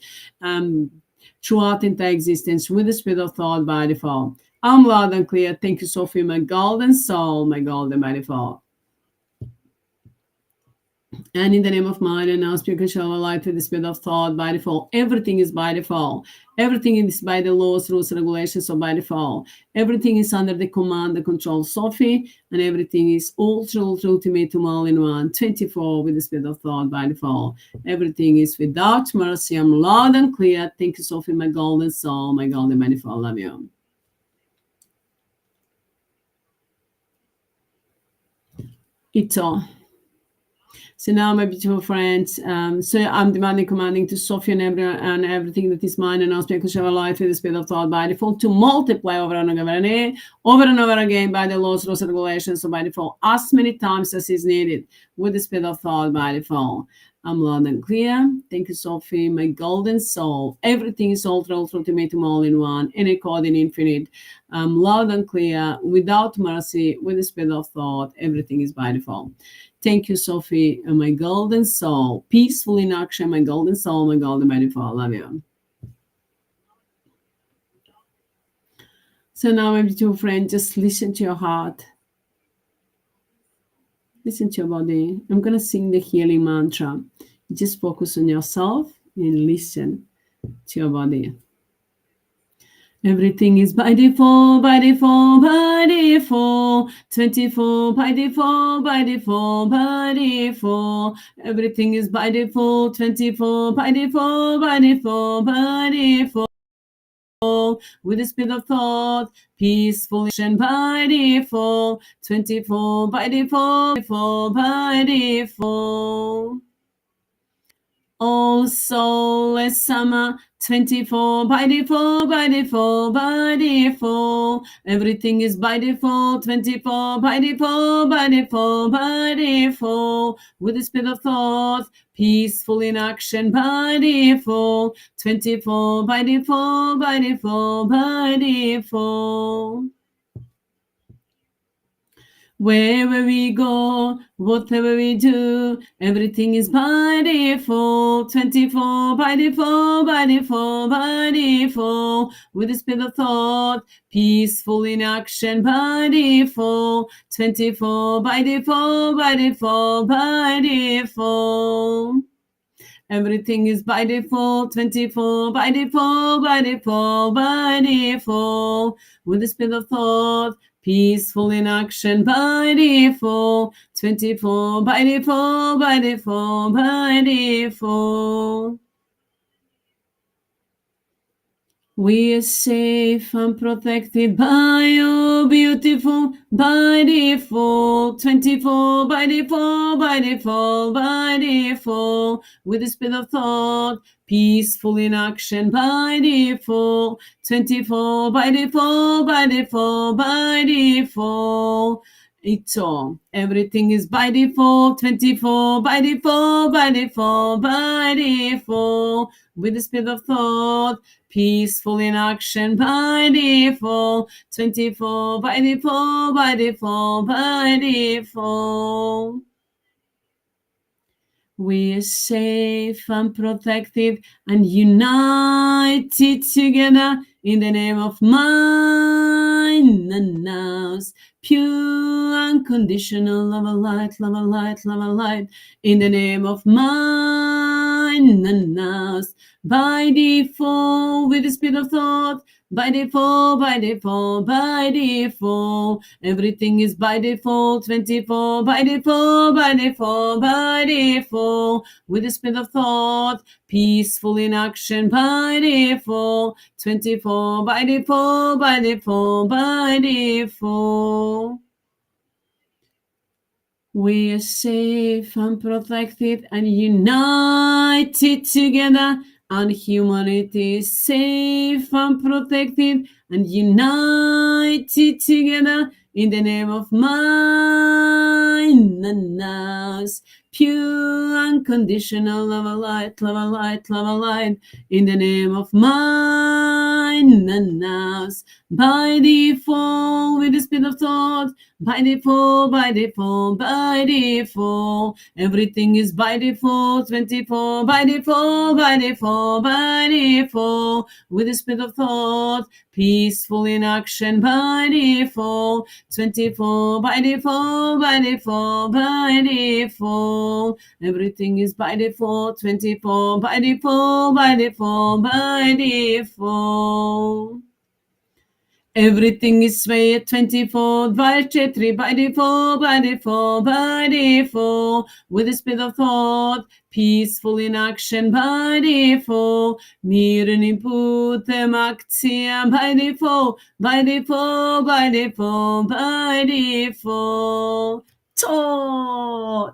Throughout entire existence with the spirit of thought by default. I'm loud and clear. Thank you, Sophie, my golden soul, my golden by default. And in the name of mind and now speak and shall light with the spirit of thought by default. Everything is by default. Everything is by the laws, rules, regulations, or by default. Everything is under the command, the control of Sophie, and everything is ultimate all in one. 24 with the spirit of thought by default. Everything is without mercy. I'm loud and clear. Thank you, Sophie, my golden soul, my golden by default. Love you. It's all. So now, my beautiful friends, so I'm commanding to Sophie and everything that is mine and now speak shall light with the spirit of thought by default to multiply over and over again by the laws, rules, and regulations, so by default, as many times as is needed with the spirit of thought by default. I'm loud and clear. Thank you, Sophie, my golden soul. Everything is ultimate all in one, in accord in infinite. I'm loud and clear, without mercy, with the spirit of thought. Everything is by default. Thank you, Sophie, my golden soul. Peaceful in action, my golden soul, my golden by default. Love you. So now, my beautiful friend, just listen to your heart. Listen to your body. I'm going to sing the healing mantra. Just focus on yourself and listen to your body. Everything is by default, by default, by default. 24 by default, by default, by default. Everything is by default, 24 by default, by default, by default. With the spirit of thought, peaceful action by default, 24 by default, by default. All soulless Amma, 24 by default, by default, by default. Everything is by default, 24 by default, by default, by default. With the spirit of thought, peaceful in action by default, 24 by default, by default, by default. Wherever we go, whatever we do, everything is by default. 24 by default, by default, by default. With the spirit of thought, peaceful in action by default. 24 by default, by default, by default. Everything is by default, 24 by default, by default, by default. With the spirit of thought, peaceful in action by default, 24 by default, by default, by default. We are safe and protected by your beautiful by default, 24 by default, by default, by default. With the spirit of thought, peaceful in action by default, 24 by default, by default, by default. It's all. Everything is by default, 24 by default, by default, by default. With the spirit of thought, peaceful in action by default, 24 by default, by default, by default. We are safe and protected and united together in the name of mind and nows. Pure unconditional love of light, love of light, love of light. In the name of mind mind and nerves. By default, with the speed of thought, by default, by default, by default. Everything is by default, 24, by default, by default, by default. With the speed of thought, peaceful in action, by default, 24, by default, by default, by default. We are safe and protected and united together, and humanity is safe and protected and united together in the name of mind and nerves. Pure unconditional love of light, love of light, love of light, in the name of mind and nerves. By default, with the speed of thought, by default, by default, by default. Everything is by default, 24, by default, by default, by default. With the speed of thought, peaceful in action, by default, 24, by default, by default, by default. Everything is by default, 24, by default, by default, by default. Everything is way at 24, by HEATRT, by default, by default, by default. With the speed of thought, peaceful in action, by default. Mirni putem akcija, by default, by default, by default, by default. To.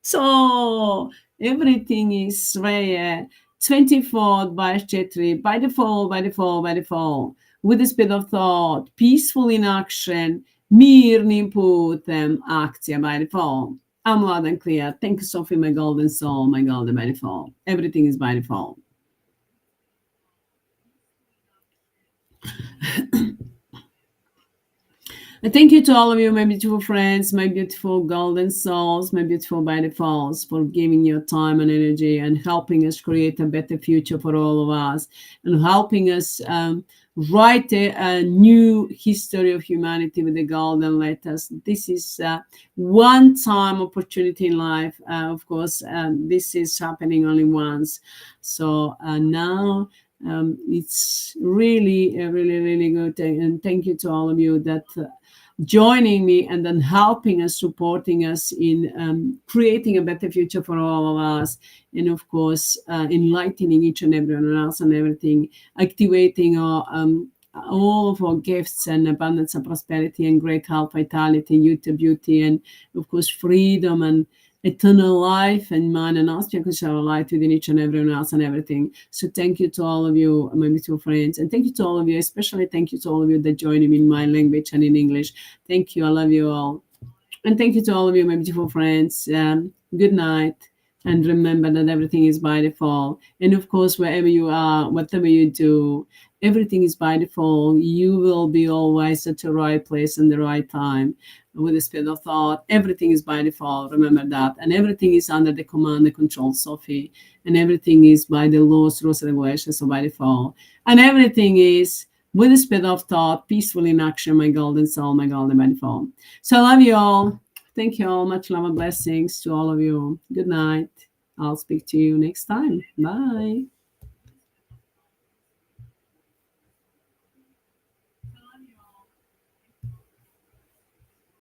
So everything is way 24 by HEATRT, by default, by default, by default. With the speed of thought, peaceful in action, mirni putem akcija, by default. I'm loud and clear. Thank you, Sophie, my golden soul, my golden by default. Everything is by default. Thank you to all of you, my beautiful friends, my beautiful golden souls, my beautiful by defaults, for giving your time and energy and helping us create a better future for all of us, and helping us write a new history of humanity with the golden letters. This is one-time opportunity in life. Of course, this is happening only once. So now it's really good. And thank you to all of you that joining me and then helping us, supporting us in creating a better future for all of us, and of course enlightening each and everyone else and everything, activating our all of our gifts and abundance and prosperity and great health, vitality, youth, beauty, and of course freedom and eternal life and mine and unspiritual light within each and everyone else and everything. So thank you to all of you, my beautiful friends, and thank you to all of you, especially thank you to all of you that join me in my language and in English. Thank you. I love you all. And thank you to all of you, my beautiful friends. Good night. And remember that everything is by default. And of course, wherever you are, whatever you do, everything is by default. You will be always at the right place and the right time with the speed of thought. Everything is by default. Remember that. And everything is under the command and control, Sophie. And everything is by the laws, rules, and regulations, so by default. And everything is with the speed of thought, peaceful in action, my golden soul, my golden by default. So I love you all. Thank you all. Much love and blessings to all of you. Good night. I'll speak to you next time. Bye.